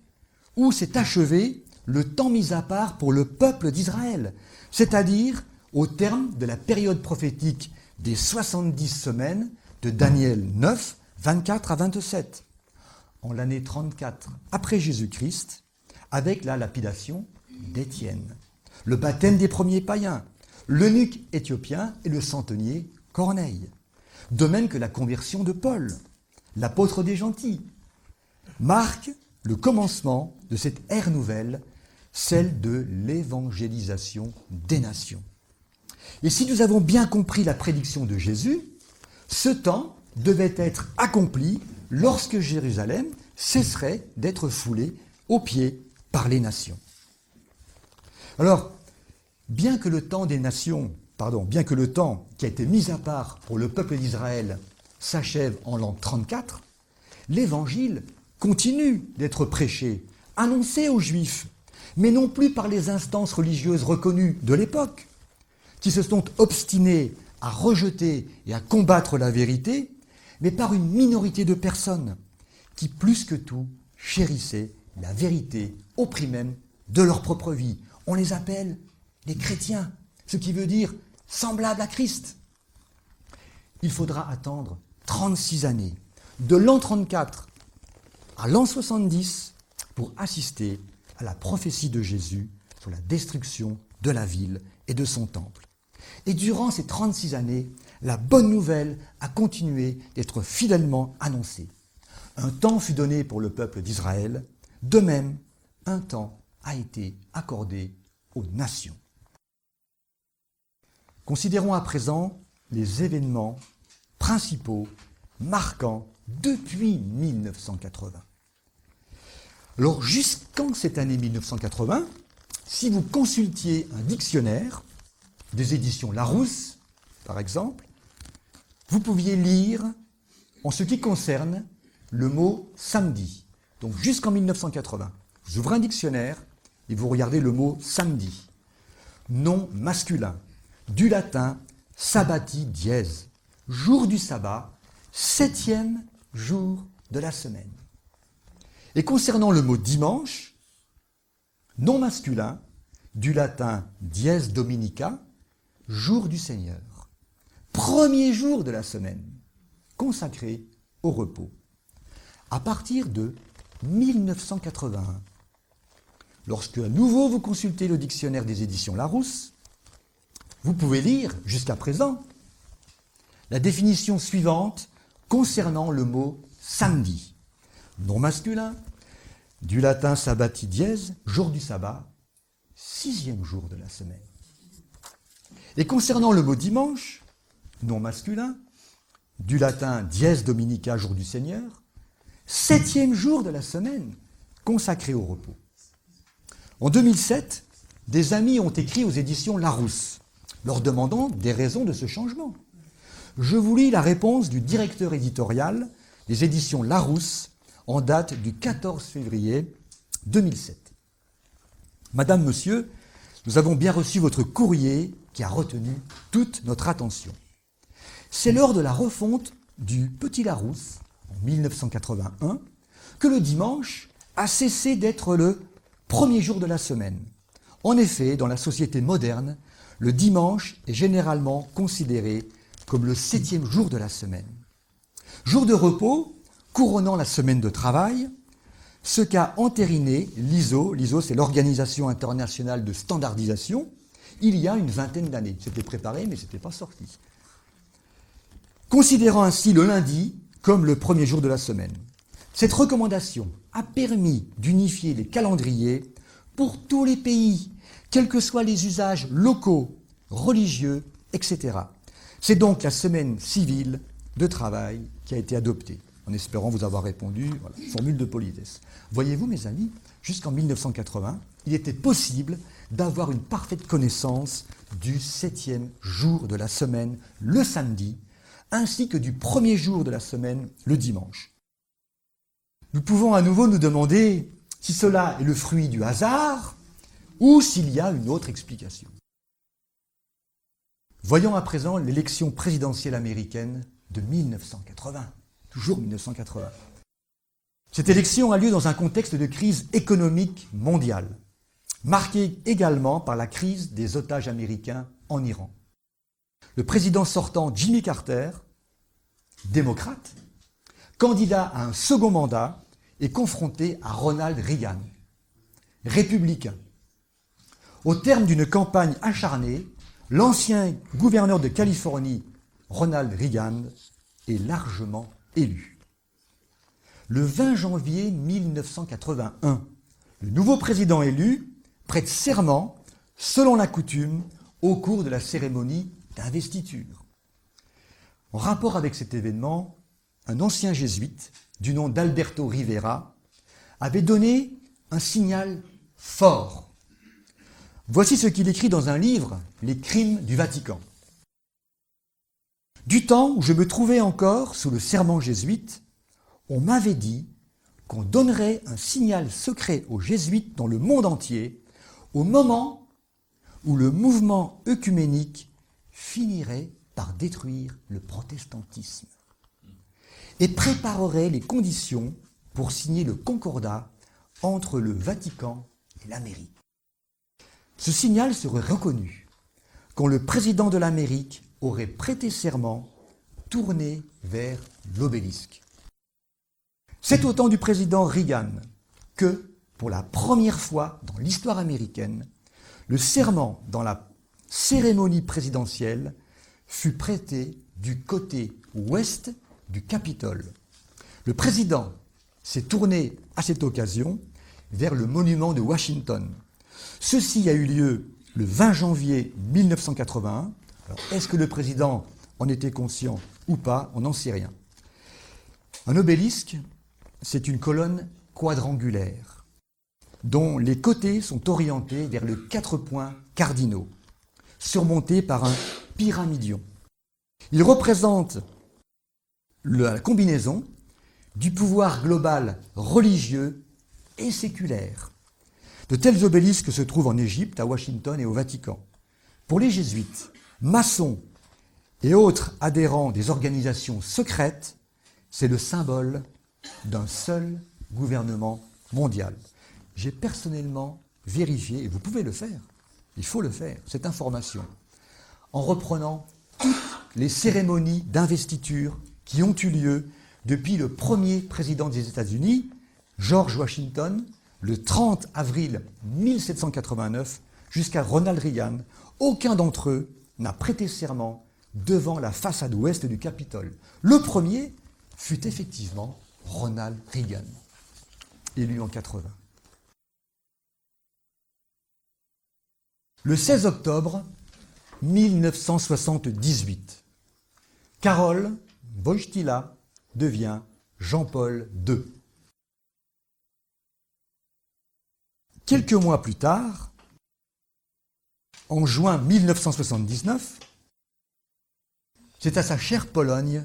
où s'est achevé le temps mis à part pour le peuple d'Israël, c'est-à-dire au terme de la période prophétique des 70 semaines de Daniel 9, 24 à 27, en l'année 34 après Jésus-Christ, avec la lapidation d'Étienne, le baptême des premiers païens, l'eunuque éthiopien et le centenier Corneille, de même que la conversion de Paul, l'apôtre des gentils, marque le commencement de cette ère nouvelle, celle de l'évangélisation des nations. Et si nous avons bien compris la prédiction de Jésus, ce temps devait être accompli lorsque Jérusalem cesserait d'être foulée aux pieds par les nations. Alors, bien que le temps qui a été mis à part pour le peuple d'Israël s'achève en l'an 34, l'évangile continue d'être prêché, annoncé aux Juifs, mais non plus par les instances religieuses reconnues de l'époque, qui se sont obstinés à rejeter et à combattre la vérité, mais par une minorité de personnes qui, plus que tout, chérissaient la vérité au prix même de leur propre vie. On les appelle les chrétiens, ce qui veut dire semblables à Christ. Il faudra attendre 36 années, de l'an 34 à l'an 70, pour assister à la prophétie de Jésus sur la destruction de la ville et de son temple. Et durant ces 36 années, la bonne nouvelle a continué d'être fidèlement annoncée. Un temps fut donné pour le peuple d'Israël, de même, un temps a été accordé aux nations. Considérons à présent les événements principaux marquants depuis 1980. Alors, jusqu'en cette année 1980, si vous consultiez un dictionnaire des éditions Larousse, par exemple, vous pouviez lire, en ce qui concerne le mot samedi. Donc, jusqu'en 1980, vous ouvrez un dictionnaire et vous regardez le mot samedi. Nom masculin, du latin sabbati dièse, jour du sabbat, 7e jour de la semaine. Et concernant le mot dimanche, nom masculin, du latin dies dominica, jour du Seigneur, premier jour de la semaine, consacré au repos. À partir de 1981, lorsque à nouveau vous consultez le dictionnaire des éditions Larousse, vous pouvez lire, jusqu'à présent, la définition suivante concernant le mot samedi, nom masculin, du latin sabbati dièse, jour du sabbat, 6e jour de la semaine. Et concernant le mot dimanche, nom masculin, du latin dièse dominica, jour du Seigneur, 7e jour de la semaine, consacré au repos. En 2007, des amis ont écrit aux éditions Larousse, leur demandant des raisons de ce changement. Je vous lis la réponse du directeur éditorial des éditions Larousse en date du 14 février 2007. Madame, Monsieur, nous avons bien reçu votre courrier qui a retenu toute notre attention. C'est lors de la refonte du Petit Larousse, en 1981, que le dimanche a cessé d'être le premier jour de la semaine. En effet, dans la société moderne, le dimanche est généralement considéré comme le 7e jour de la semaine. Jour de repos, couronnant la semaine de travail, ce qu'a entériné l'ISO, l'ISO c'est l'Organisation internationale de standardisation, il y a une vingtaine d'années. C'était préparé, mais ce n'était pas sorti. Considérant ainsi le lundi comme le premier jour de la semaine. Cette recommandation a permis d'unifier les calendriers pour tous les pays, quels que soient les usages locaux, religieux, etc. C'est donc la semaine civile de travail qui a été adoptée, en espérant vous avoir répondu, voilà, formule de politesse. Voyez-vous, mes amis, jusqu'en 1980, il était possible d'avoir une parfaite connaissance du 7e jour de la semaine, le samedi, ainsi que du premier jour de la semaine, le dimanche. Nous pouvons à nouveau nous demander si cela est le fruit du hasard ou s'il y a une autre explication. Voyons à présent l'élection présidentielle américaine de 1980, toujours 1980. Cette élection a lieu dans un contexte de crise économique mondiale, marqué également par la crise des otages américains en Iran. Le président sortant Jimmy Carter, démocrate, candidat à un second mandat, est confronté à Ronald Reagan, républicain. Au terme d'une campagne acharnée, l'ancien gouverneur de Californie, Ronald Reagan, est largement élu. Le 20 janvier 1981, le nouveau président élu prête serment, selon la coutume, au cours de la cérémonie d'investiture. En rapport avec cet événement, un ancien jésuite, du nom d'Alberto Rivera, avait donné un signal fort. Voici ce qu'il écrit dans un livre, Les crimes du Vatican. Du temps où je me trouvais encore sous le serment jésuite, on m'avait dit qu'on donnerait un signal secret aux jésuites dans le monde entier au moment où le mouvement œcuménique finirait par détruire le protestantisme et préparerait les conditions pour signer le concordat entre le Vatican et l'Amérique. Ce signal serait reconnu quand le président de l'Amérique aurait prêté serment tourné vers l'obélisque. C'est au temps du président Reagan que, pour la première fois dans l'histoire américaine, le serment dans la cérémonie présidentielle fut prêté du côté ouest du Capitole. Le président s'est tourné à cette occasion vers le monument de Washington. Ceci a eu lieu le 20 janvier 1981. Alors, est-ce que le président en était conscient ou pas? On n'en sait rien. Un obélisque, c'est une colonne quadrangulaire dont les côtés sont orientés vers les 4 points cardinaux, surmontés par un pyramidion. Il représente la combinaison du pouvoir global religieux et séculaire. De tels obélisques se trouvent en Égypte, à Washington et au Vatican. Pour les jésuites, maçons et autres adhérents des organisations secrètes, c'est le symbole d'un seul gouvernement mondial. J'ai personnellement vérifié, et vous pouvez le faire, il faut le faire, cette information, en reprenant toutes les cérémonies d'investiture qui ont eu lieu depuis le premier président des États-Unis, George Washington, le 30 avril 1789, jusqu'à Ronald Reagan. Aucun d'entre eux n'a prêté serment devant la façade ouest du Capitole. Le premier fut effectivement Ronald Reagan, élu en 80. Le 16 octobre 1978, Karol Wojtyła devient Jean-Paul II. Quelques mois plus tard, en juin 1979, c'est à sa chère Pologne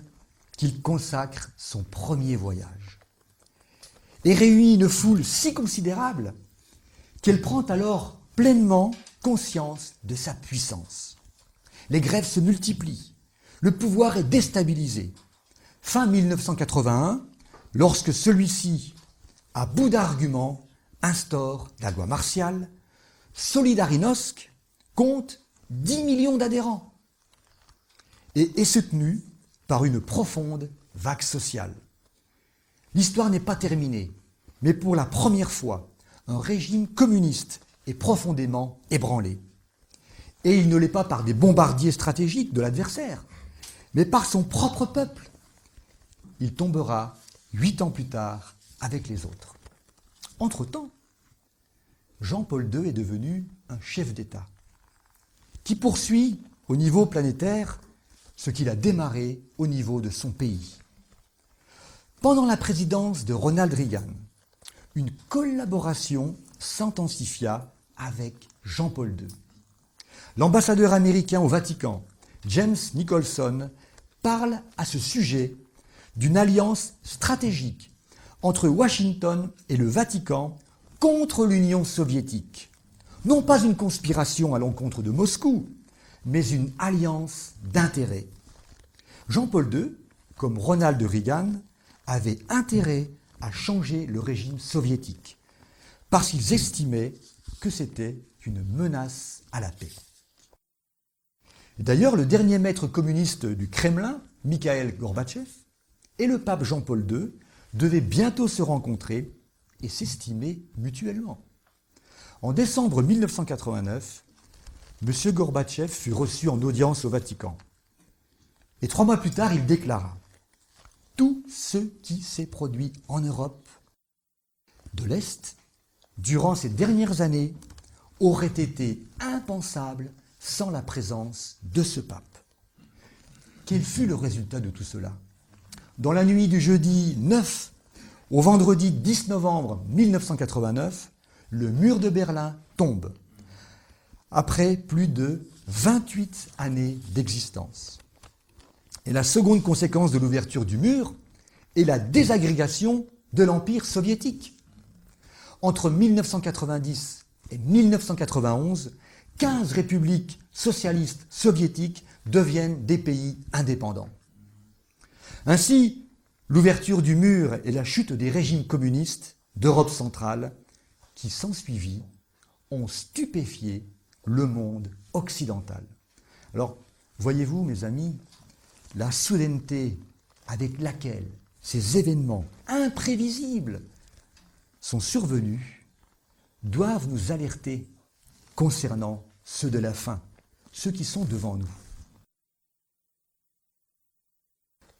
qu'il consacre son premier voyage et réunit une foule si considérable qu'elle prend alors pleinement conscience de sa puissance. Les grèves se multiplient, le pouvoir est déstabilisé. Fin 1981, lorsque celui-ci, à bout d'arguments, instaure la loi martiale, Solidarność compte 10 millions d'adhérents et est soutenu par une profonde vague sociale. L'histoire n'est pas terminée, mais pour la première fois, un régime communiste est profondément ébranlé. Et il ne l'est pas par des bombardiers stratégiques de l'adversaire, mais par son propre peuple. Il tombera 8 ans plus tard avec les autres. Entre-temps, Jean-Paul II est devenu un chef d'État qui poursuit au niveau planétaire ce qu'il a démarré au niveau de son pays. Pendant la présidence de Ronald Reagan, une collaboration s'intensifia avec Jean-Paul II. L'ambassadeur américain au Vatican, James Nicholson, parle à ce sujet d'une alliance stratégique entre Washington et le Vatican contre l'Union soviétique. Non pas une conspiration à l'encontre de Moscou, mais une alliance d'intérêts. Jean-Paul II, comme Ronald Reagan, avait intérêt à changer le régime soviétique, parce qu'ils estimaient que c'était une menace à la paix. D'ailleurs, le dernier maître communiste du Kremlin, Mikhaïl Gorbatchev, et le pape Jean-Paul II devaient bientôt se rencontrer et s'estimer mutuellement. En décembre 1989, M. Gorbatchev fut reçu en audience au Vatican. Et 3 mois plus tard, il déclara « Tout ce qui s'est produit en Europe de l'Est durant ces dernières années aurait été impensable sans la présence de ce pape. » Quel fut le résultat de tout cela ? Dans la nuit du jeudi 9 au vendredi 10 novembre 1989, le mur de Berlin tombe, après plus de 28 années d'existence. Et la seconde conséquence de l'ouverture du mur est la désagrégation de l'Empire soviétique. Entre 1990 et 1991, 15 républiques socialistes soviétiques deviennent des pays indépendants. Ainsi, l'ouverture du mur et la chute des régimes communistes d'Europe centrale qui s'ensuivit ont stupéfié le monde occidental. Alors, voyez-vous, mes amis, la soudaineté avec laquelle ces événements imprévisibles sont survenus doivent nous alerter concernant ceux de la fin, ceux qui sont devant nous.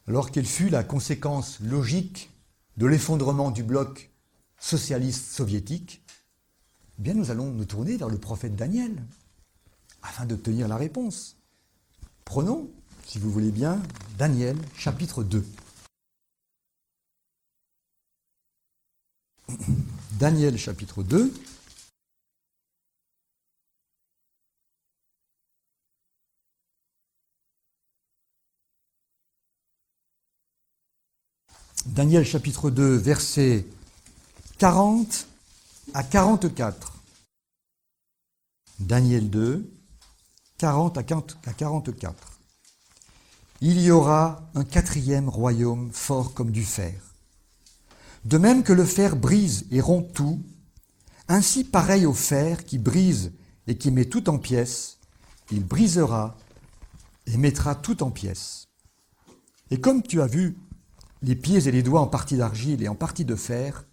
Alors, quelle fut la conséquence logique de l'effondrement du bloc socialiste soviétique ? Eh bien, nous allons nous tourner vers le prophète Daniel afin d'obtenir la réponse. Prenons, si vous voulez bien, Daniel, chapitre 2. Daniel, chapitre 2. Daniel, chapitre 2, versets 40 à 44. Daniel 2, 40 à 44. Il y aura un 4e royaume fort comme du fer. De même que le fer brise et rompt tout, ainsi pareil au fer qui brise et qui met tout en pièces, il brisera et mettra tout en pièces. Et comme tu as vu les pieds et les doigts en partie d'argile et en partie de fer,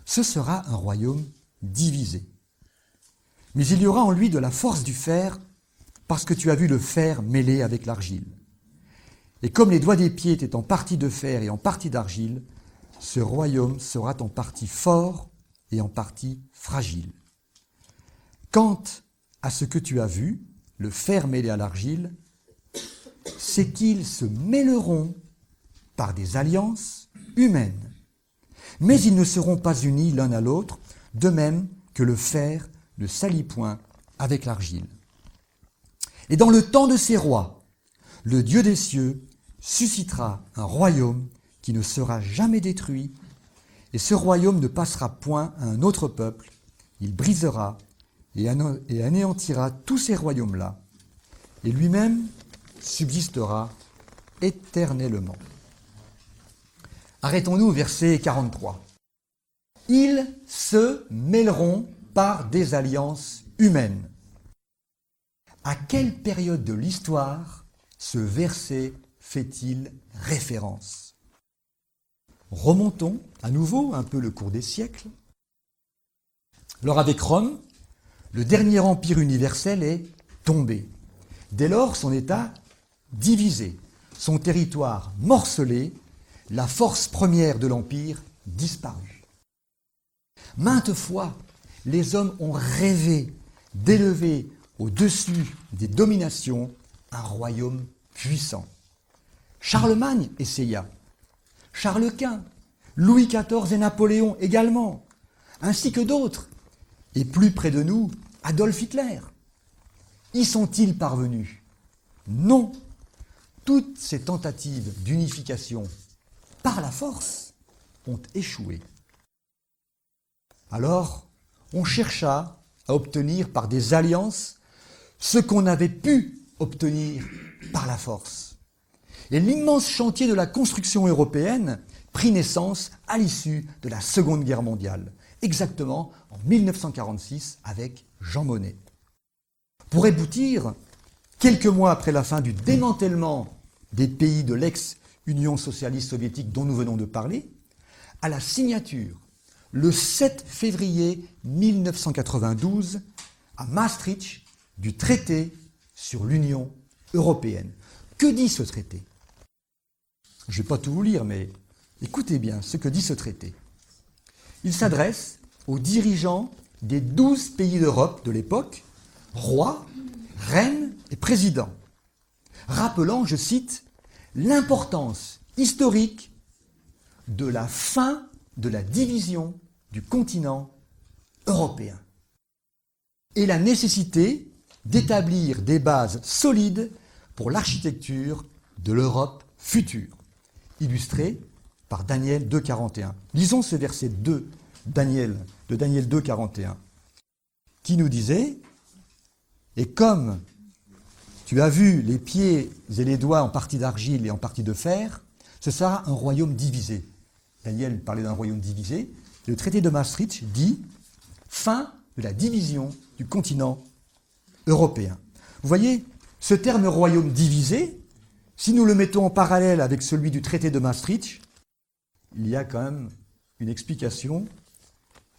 ce sera un royaume divisé. Mais il y aura en lui de la force du fer, parce que tu as vu le fer mêlé avec l'argile. Et comme les doigts des pieds étaient en partie de fer et en partie d'argile, ce royaume sera en partie fort et en partie fragile. Quant à ce que tu as vu, le fer mêlé à l'argile, c'est qu'ils se mêleront par des alliances humaines. Mais ils ne seront pas unis l'un à l'autre, de même que le fer ne s'allie point avec l'argile. Et dans le temps de ces rois, le Dieu des cieux suscitera un royaume qui ne sera jamais détruit, et ce royaume ne passera point à un autre peuple. Il brisera et anéantira tous ces royaumes-là, et lui-même subsistera éternellement. Arrêtons-nous au verset 43. Ils se mêleront par des alliances humaines. À quelle période de l'histoire ce verset fait-il référence? Remontons à nouveau un peu le cours des siècles. Alors avec Rome, le dernier empire universel est tombé. Dès lors, son État divisé, son territoire morcelé, la force première de l'empire disparue. Maintes fois, les hommes ont rêvé d'élever au-dessus des dominations un royaume puissant. Charlemagne essaya, Charles Quint, Louis XIV et Napoléon également, ainsi que d'autres, et plus près de nous, Adolf Hitler. Y sont-ils parvenus? Non. Toutes ces tentatives d'unification par la force ont échoué. Alors, on chercha à obtenir par des alliances ce qu'on avait pu obtenir par la force. Et l'immense chantier de la construction européenne prit naissance à l'issue de la Seconde Guerre mondiale, exactement en 1946 avec Jean Monnet. Pour aboutir, quelques mois après la fin du démantèlement des pays de l'ex-Union socialiste soviétique dont nous venons de parler, à la signature, le 7 février 1992, à Maastricht, du traité sur l'Union européenne. Que dit ce traité? Je ne vais pas tout vous lire, mais écoutez bien ce que dit ce traité. Il s'adresse aux dirigeants des 12 pays d'Europe de l'époque, rois, reines et présidents, rappelant, je cite, l'importance historique de la fin de la division du continent européen et la nécessité d'établir des bases solides pour l'architecture de l'Europe future, illustré par Daniel 2,41. Lisons ce verset 2 de Daniel 2,41, qui nous disait « Et comme tu as vu les pieds et les doigts en partie d'argile et en partie de fer, ce sera un royaume divisé. » Daniel parlait d'un royaume divisé. Le traité de Maastricht dit « Fin de la division du continent européen. » Vous voyez, ce terme royaume divisé, si nous le mettons en parallèle avec celui du traité de Maastricht, il y a quand même une explication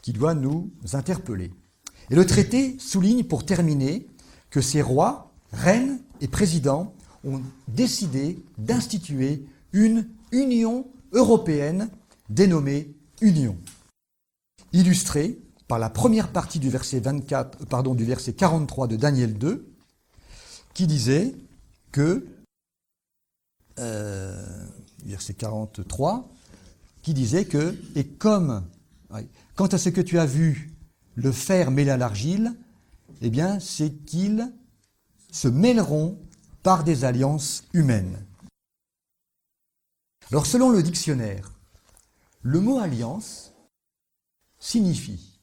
qui doit nous interpeller. Et le traité souligne, pour terminer, que ces rois, reines et présidents ont décidé d'instituer une Union européenne dénommée Union, illustrée par la première partie du verset 43 de Daniel 2, qui disait que, verset 43, qui disait que, et comme, quant à ce que tu as vu, le fer mêlé à l'argile, eh bien, c'est qu'ils se mêleront par des alliances humaines. Alors, selon le dictionnaire, le mot alliance signifie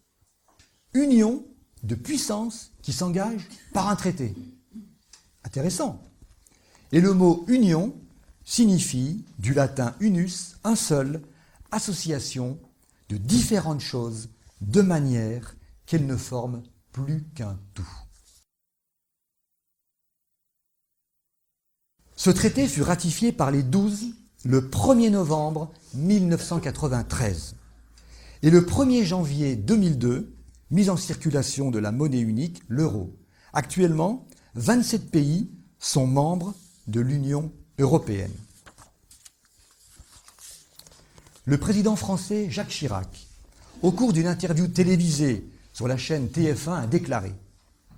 union de puissance qui s'engage par un traité. Intéressant. Et le mot union signifie, du latin unus, un seul, association de différentes choses de manière qu'elles ne forment plus qu'un tout. Ce traité fut ratifié par les 12 le 1er novembre 1993 et le 1er janvier 2002, mise en circulation de la monnaie unique, l'euro. Actuellement, 27 pays sont membres de l'Union européenne. le président français Jacques Chirac, au cours d'une interview télévisée sur la chaîne TF1, a déclaré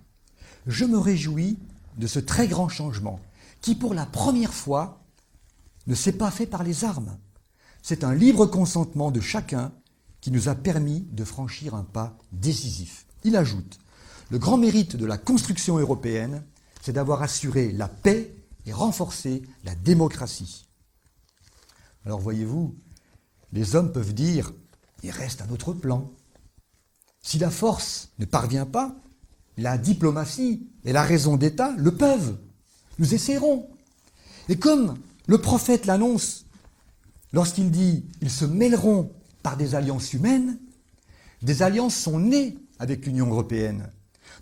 « Je me réjouis de ce très grand changement qui, pour la première fois, ne s'est pas fait par les armes. C'est un libre consentement de chacun qui nous a permis de franchir un pas décisif. » Il ajoute « Le grand mérite de la construction européenne, c'est d'avoir assuré la paix et renforcé la démocratie. » Alors voyez-vous, les hommes peuvent dire « il reste un autre plan ». Si la force ne parvient pas, la diplomatie et la raison d'État le peuvent. Nous essaierons. Et comme le prophète l'annonce, lorsqu'il dit « ils se mêleront par des alliances humaines », des alliances sont nées avec l'Union européenne,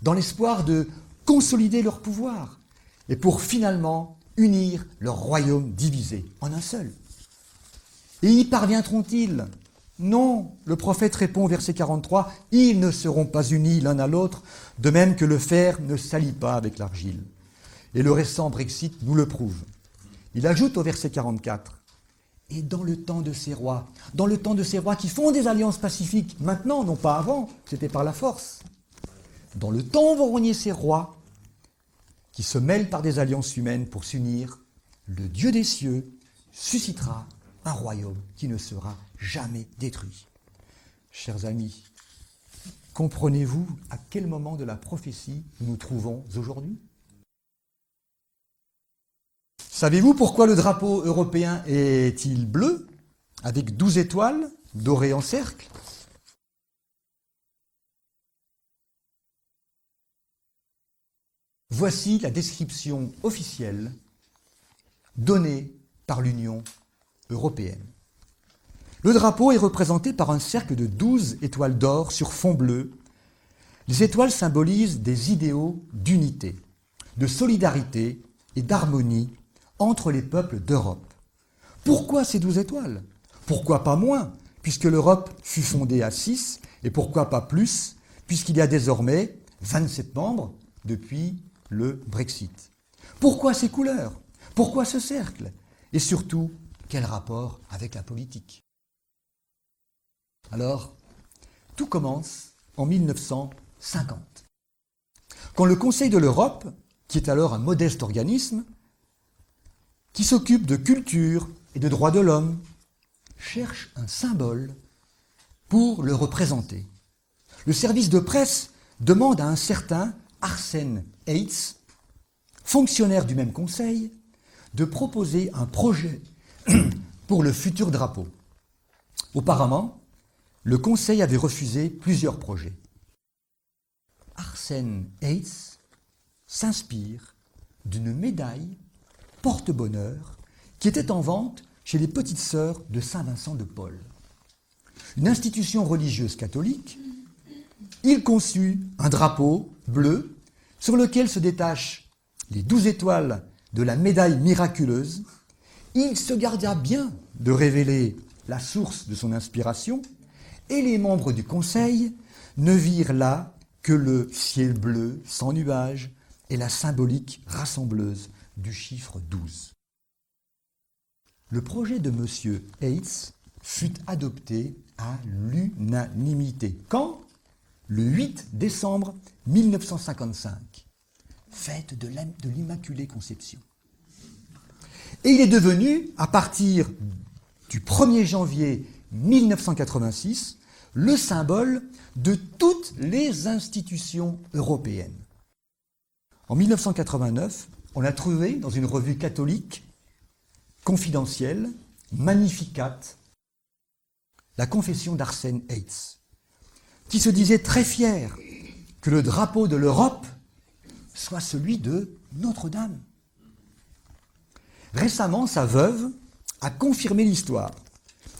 dans l'espoir de consolider leur pouvoir et pour finalement unir leur royaume divisé en un seul. Et y parviendront-ils ? Non, le prophète répond au verset 43, « Ils ne seront pas unis l'un à l'autre, de même que le fer ne s'allie pas avec l'argile. » Et le récent Brexit nous le prouve. Il ajoute au verset 44, « Et dans le temps de ces rois qui font des alliances pacifiques, maintenant, non pas avant, c'était par la force. Dans le temps où vont régner ces rois qui se mêlent par des alliances humaines pour s'unir, le Dieu des cieux suscitera un royaume qui ne sera jamais détruit. » Chers amis, comprenez-vous à quel moment de la prophétie nous nous trouvons aujourd'hui ? Savez-vous pourquoi le drapeau européen est-il bleu, avec 12 étoiles dorées en cercle ? Voici la description officielle donnée par l'Union européenne. Le drapeau est représenté par un cercle de 12 étoiles d'or sur fond bleu. Les étoiles symbolisent des idéaux d'unité, de solidarité et d'harmonie entre les peuples d'Europe. Pourquoi ces 12 étoiles ? Pourquoi pas moins, puisque l'Europe fut fondée à 6, et pourquoi pas plus, puisqu'il y a désormais 27 membres depuis le Brexit. Pourquoi ces couleurs ? Pourquoi ce cercle ? Et surtout, quel rapport avec la politique ? Alors, tout commence en 1950, quand le Conseil de l'Europe, qui est alors un modeste organisme, qui s'occupe de culture et de droits de l'homme, cherche un symbole pour le représenter. Le service de presse demande à un certain Arsène Heitz, fonctionnaire du même conseil, de proposer un projet pour le futur drapeau. Auparavant, le conseil avait refusé plusieurs projets. Arsène Heitz s'inspire d'une médaille porte-bonheur qui était en vente chez les Petites Sœurs de Saint-Vincent de Paul. Une institution religieuse catholique, il conçut un drapeau bleu sur lequel se détachent les 12 étoiles de la médaille miraculeuse. Il se garda bien de révéler la source de son inspiration et les membres du conseil ne virent là que le ciel bleu sans nuages et la symbolique rassembleuse du chiffre 12. Le projet de M. Heitz fut adopté à l'unanimité. Quand ? Le 8 décembre 1955, fête de l'Immaculée Conception. Et il est devenu, à partir du 1er janvier 1986, le symbole de toutes les institutions européennes. En 1989, on a trouvé dans une revue catholique confidentielle, Magnificat, la confession d'Arsène Heitz, qui se disait très fier que le drapeau de l'Europe soit celui de Notre-Dame. Récemment, sa veuve a confirmé l'histoire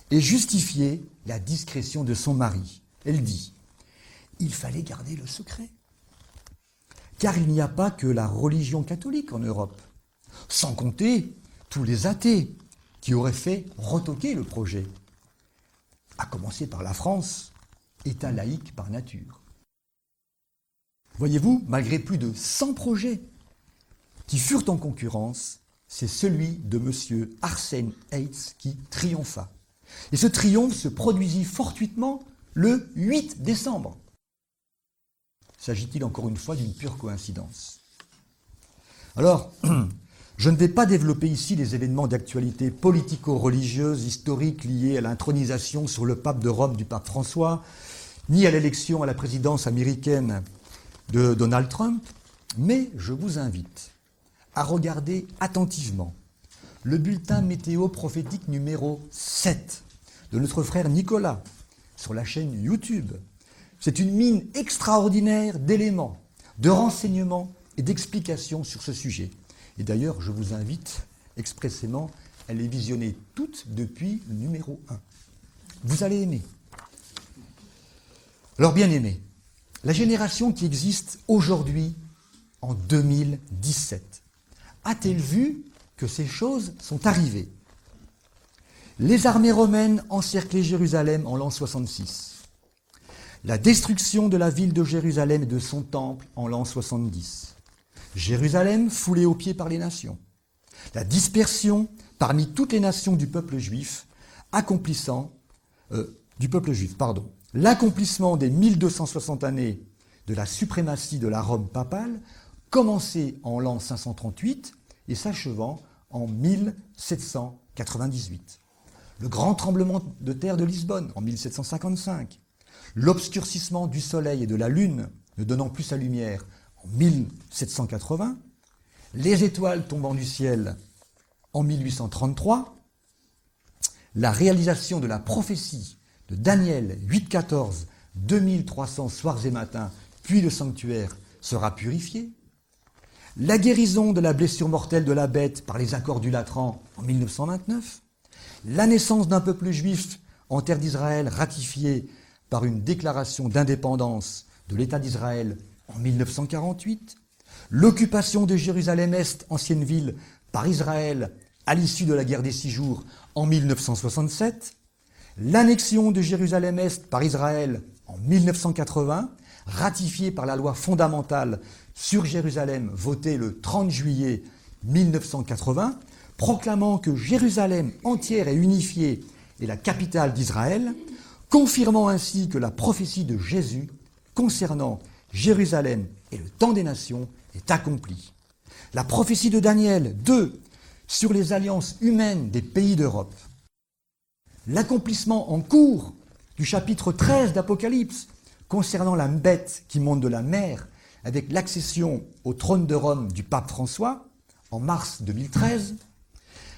et justifié la discrétion de son mari. Elle dit « Il fallait garder le secret, car il n'y a pas que la religion catholique en Europe, sans compter tous les athées qui auraient fait retoquer le projet, à commencer par la France, État laïque par nature. » Voyez-vous, malgré plus de 100 projets qui furent en concurrence, c'est celui de M. Arsène Heitz qui triompha. Et ce triomphe se produisit fortuitement le 8 décembre. S'agit-il encore une fois d'une pure coïncidence? Alors, je ne vais pas développer ici les événements d'actualité politico-religieuse, historique liés à l'intronisation sur le pape de Rome du pape François, ni à l'élection à la présidence américaine de Donald Trump, mais je vous invite à regarder attentivement le bulletin météo prophétique numéro 7 de notre frère Nicolas sur la chaîne YouTube. C'est une mine extraordinaire d'éléments, de renseignements et d'explications sur ce sujet. Et d'ailleurs, je vous invite expressément à les visionner toutes depuis le numéro 1. Vous allez aimer. Alors, bien aimés, la génération qui existe aujourd'hui, en 2017, a-t-elle vu que ces choses sont arrivées? Les armées romaines encerclaient Jérusalem en l'an 66. La destruction de la ville de Jérusalem et de son temple en l'an 70. Jérusalem foulée aux pieds par les nations. La dispersion parmi toutes les nations du peuple juif, l'accomplissement des 1260 années de la suprématie de la Rome papale, commencé en l'an 538 et s'achevant en 1798. Le grand tremblement de terre de Lisbonne en 1755. L'obscurcissement du soleil et de la lune ne donnant plus sa lumière en 1780. Les étoiles tombant du ciel en 1833. La réalisation de la prophétie de Daniel 8,14, 2300 soirs et matins, puis le sanctuaire sera purifié. La guérison de la blessure mortelle de la bête par les accords du Latran en 1929. La naissance d'un peuple juif en terre d'Israël ratifiée par une déclaration d'indépendance de l'État d'Israël en 1948. L'occupation de Jérusalem-Est, ancienne ville, par Israël à l'issue de la guerre des 6 jours en 1967. L'annexion de Jérusalem-Est par Israël en 1980, ratifiée par la loi fondamentale sur Jérusalem, votée le 30 juillet 1980, proclamant que Jérusalem entière et unifiée est la capitale d'Israël, confirmant ainsi que la prophétie de Jésus concernant Jérusalem et le temps des nations est accomplie. La prophétie de Daniel 2 sur les alliances humaines des pays d'Europe. L'accomplissement en cours du chapitre 13 d'Apocalypse concernant la bête qui monte de la mer avec l'accession au trône de Rome du pape François en mars 2013.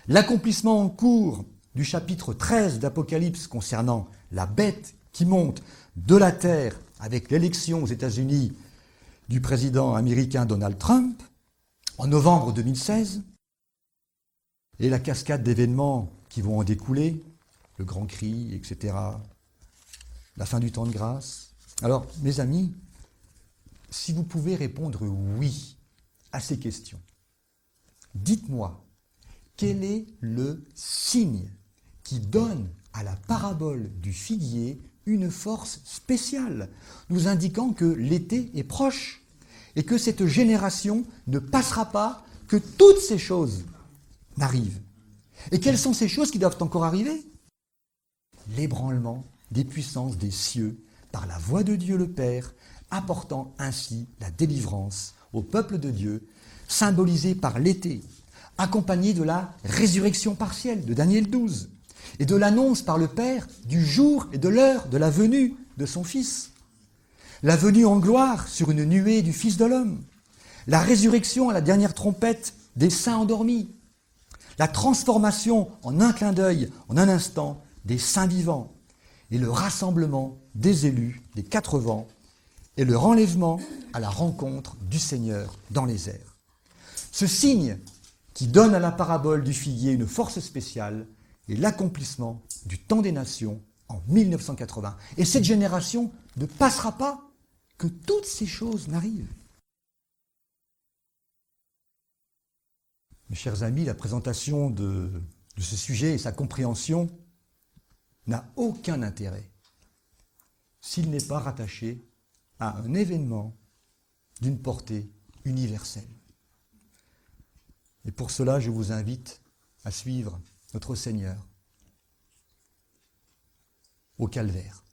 L'accomplissement en cours du chapitre 13 d'Apocalypse concernant la bête qui monte de la terre avec l'élection aux États-Unis du président américain Donald Trump en novembre 2016, et la cascade d'événements qui vont en découler, le grand cri, etc., la fin du temps de grâce. Alors, mes amis, si vous pouvez répondre oui à ces questions, dites-moi, quel est le signe qui donne à la parabole du figuier une force spéciale, nous indiquant que l'été est proche et que cette génération ne passera pas que toutes ces choses n'arrivent? Et quelles sont ces choses qui doivent encore arriver? L'ébranlement des puissances des cieux par la voix de Dieu le Père, apportant ainsi la délivrance au peuple de Dieu, symbolisé par l'été, accompagné de la résurrection partielle de Daniel 12 et de l'annonce par le Père du jour et de l'heure de la venue de son Fils. La venue en gloire sur une nuée du Fils de l'homme, la résurrection à la dernière trompette des saints endormis, la transformation en un clin d'œil, en un instant, des saints vivants, et le rassemblement des élus des 4 vents, et leur enlèvement à la rencontre du Seigneur dans les airs. Ce signe qui donne à la parabole du figuier une force spéciale est l'accomplissement du temps des nations en 1980. Et cette génération ne passera pas que toutes ces choses n'arrivent. Mes chers amis, la présentation de ce sujet et sa compréhension n'a aucun intérêt s'il n'est pas rattaché à un événement d'une portée universelle. Et pour cela, je vous invite à suivre notre Seigneur au calvaire.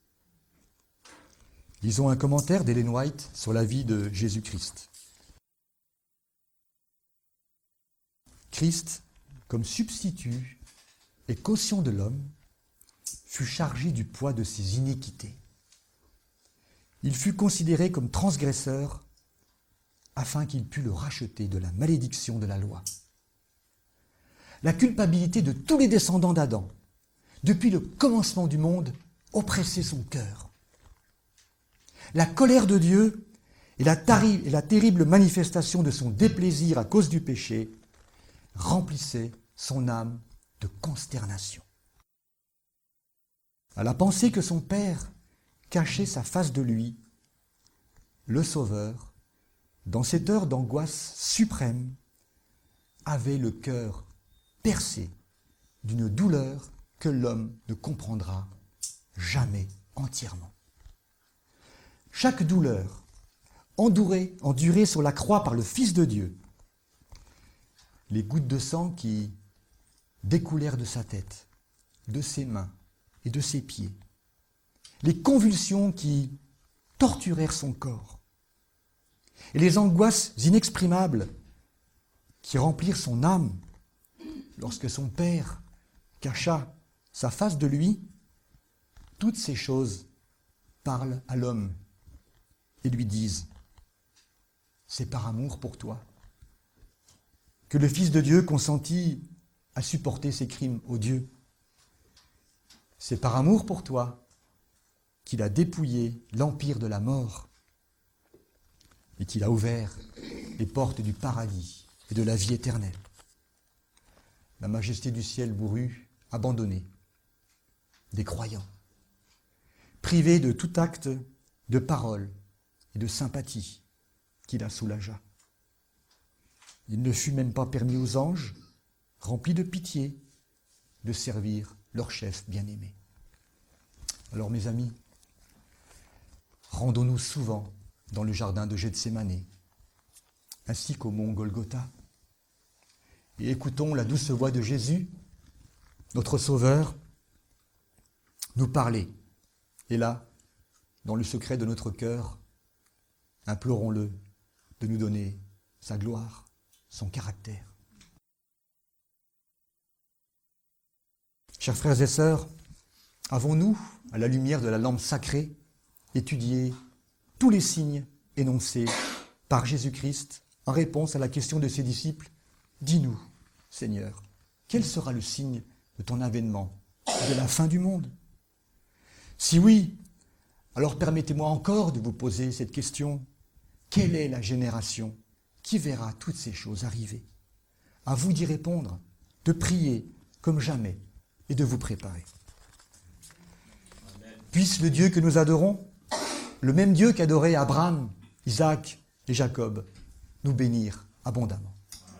Lisons un commentaire d'Ellen White sur la vie de Jésus-Christ. Christ, comme substitut et caution de l'homme, fut chargé du poids de ses iniquités. Il fut considéré comme transgresseur afin qu'il pût le racheter de la malédiction de la loi. La culpabilité de tous les descendants d'Adam, depuis le commencement du monde, oppressait son cœur. La colère de Dieu et la terrible manifestation de son déplaisir à cause du péché remplissaient son âme de consternation. À la pensée que son Père cachait sa face de lui, le Sauveur, dans cette heure d'angoisse suprême, avait le cœur percé d'une douleur que l'homme ne comprendra jamais entièrement. Chaque douleur endurée sur la croix par le Fils de Dieu, les gouttes de sang qui découlèrent de sa tête, de ses mains et de ses pieds, les convulsions qui torturèrent son corps, et les angoisses inexprimables qui remplirent son âme lorsque son Père cacha sa face de lui, toutes ces choses parlent à l'homme et lui disent « C'est par amour pour toi que le Fils de Dieu consentit à supporter ses crimes odieux. C'est par amour pour toi qu'il a dépouillé l'empire de la mort et qu'il a ouvert les portes du paradis et de la vie éternelle. La majesté du ciel mourut abandonnée des croyants, privés de tout acte de parole et de sympathie qui la soulagea. Il ne fut même pas permis aux anges, remplis de pitié, de servir leur chef bien-aimé. Alors mes amis, rendons-nous souvent dans le jardin de Gethsémanée, ainsi qu'au mont Golgotha, et écoutons la douce voix de Jésus, notre Sauveur, nous parler. Et là, dans le secret de notre cœur, implorons-le de nous donner sa gloire, son caractère. Chers frères et sœurs, avons-nous, à la lumière de la lampe sacrée, étudié tous les signes énoncés par Jésus-Christ en réponse à la question de ses disciples ? Dis-nous, Seigneur, quel sera le signe de ton avènement et de la fin du monde ? Si oui, alors permettez-moi encore de vous poser cette question. Quelle est la génération qui verra toutes ces choses arriver ? À vous d'y répondre, de prier comme jamais et de vous préparer. Puisse le Dieu que nous adorons, le même Dieu qu'adorait Abraham, Isaac et Jacob, nous bénir abondamment.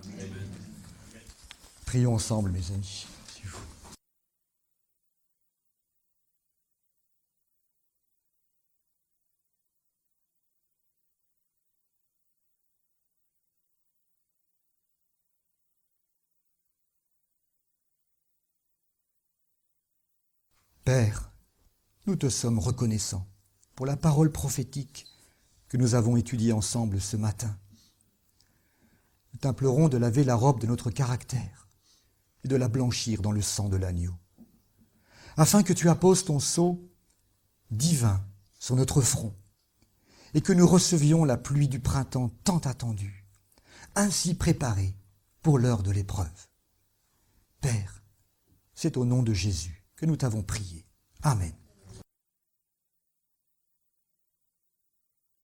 Amen. Prions ensemble, mes amis. Père, nous te sommes reconnaissants pour la parole prophétique que nous avons étudiée ensemble ce matin. Nous t'implorons de laver la robe de notre caractère et de la blanchir dans le sang de l'agneau, afin que tu apposes ton sceau divin sur notre front et que nous recevions la pluie du printemps tant attendue, ainsi préparée pour l'heure de l'épreuve. Père, c'est au nom de Jésus que nous t'avons prié. Amen.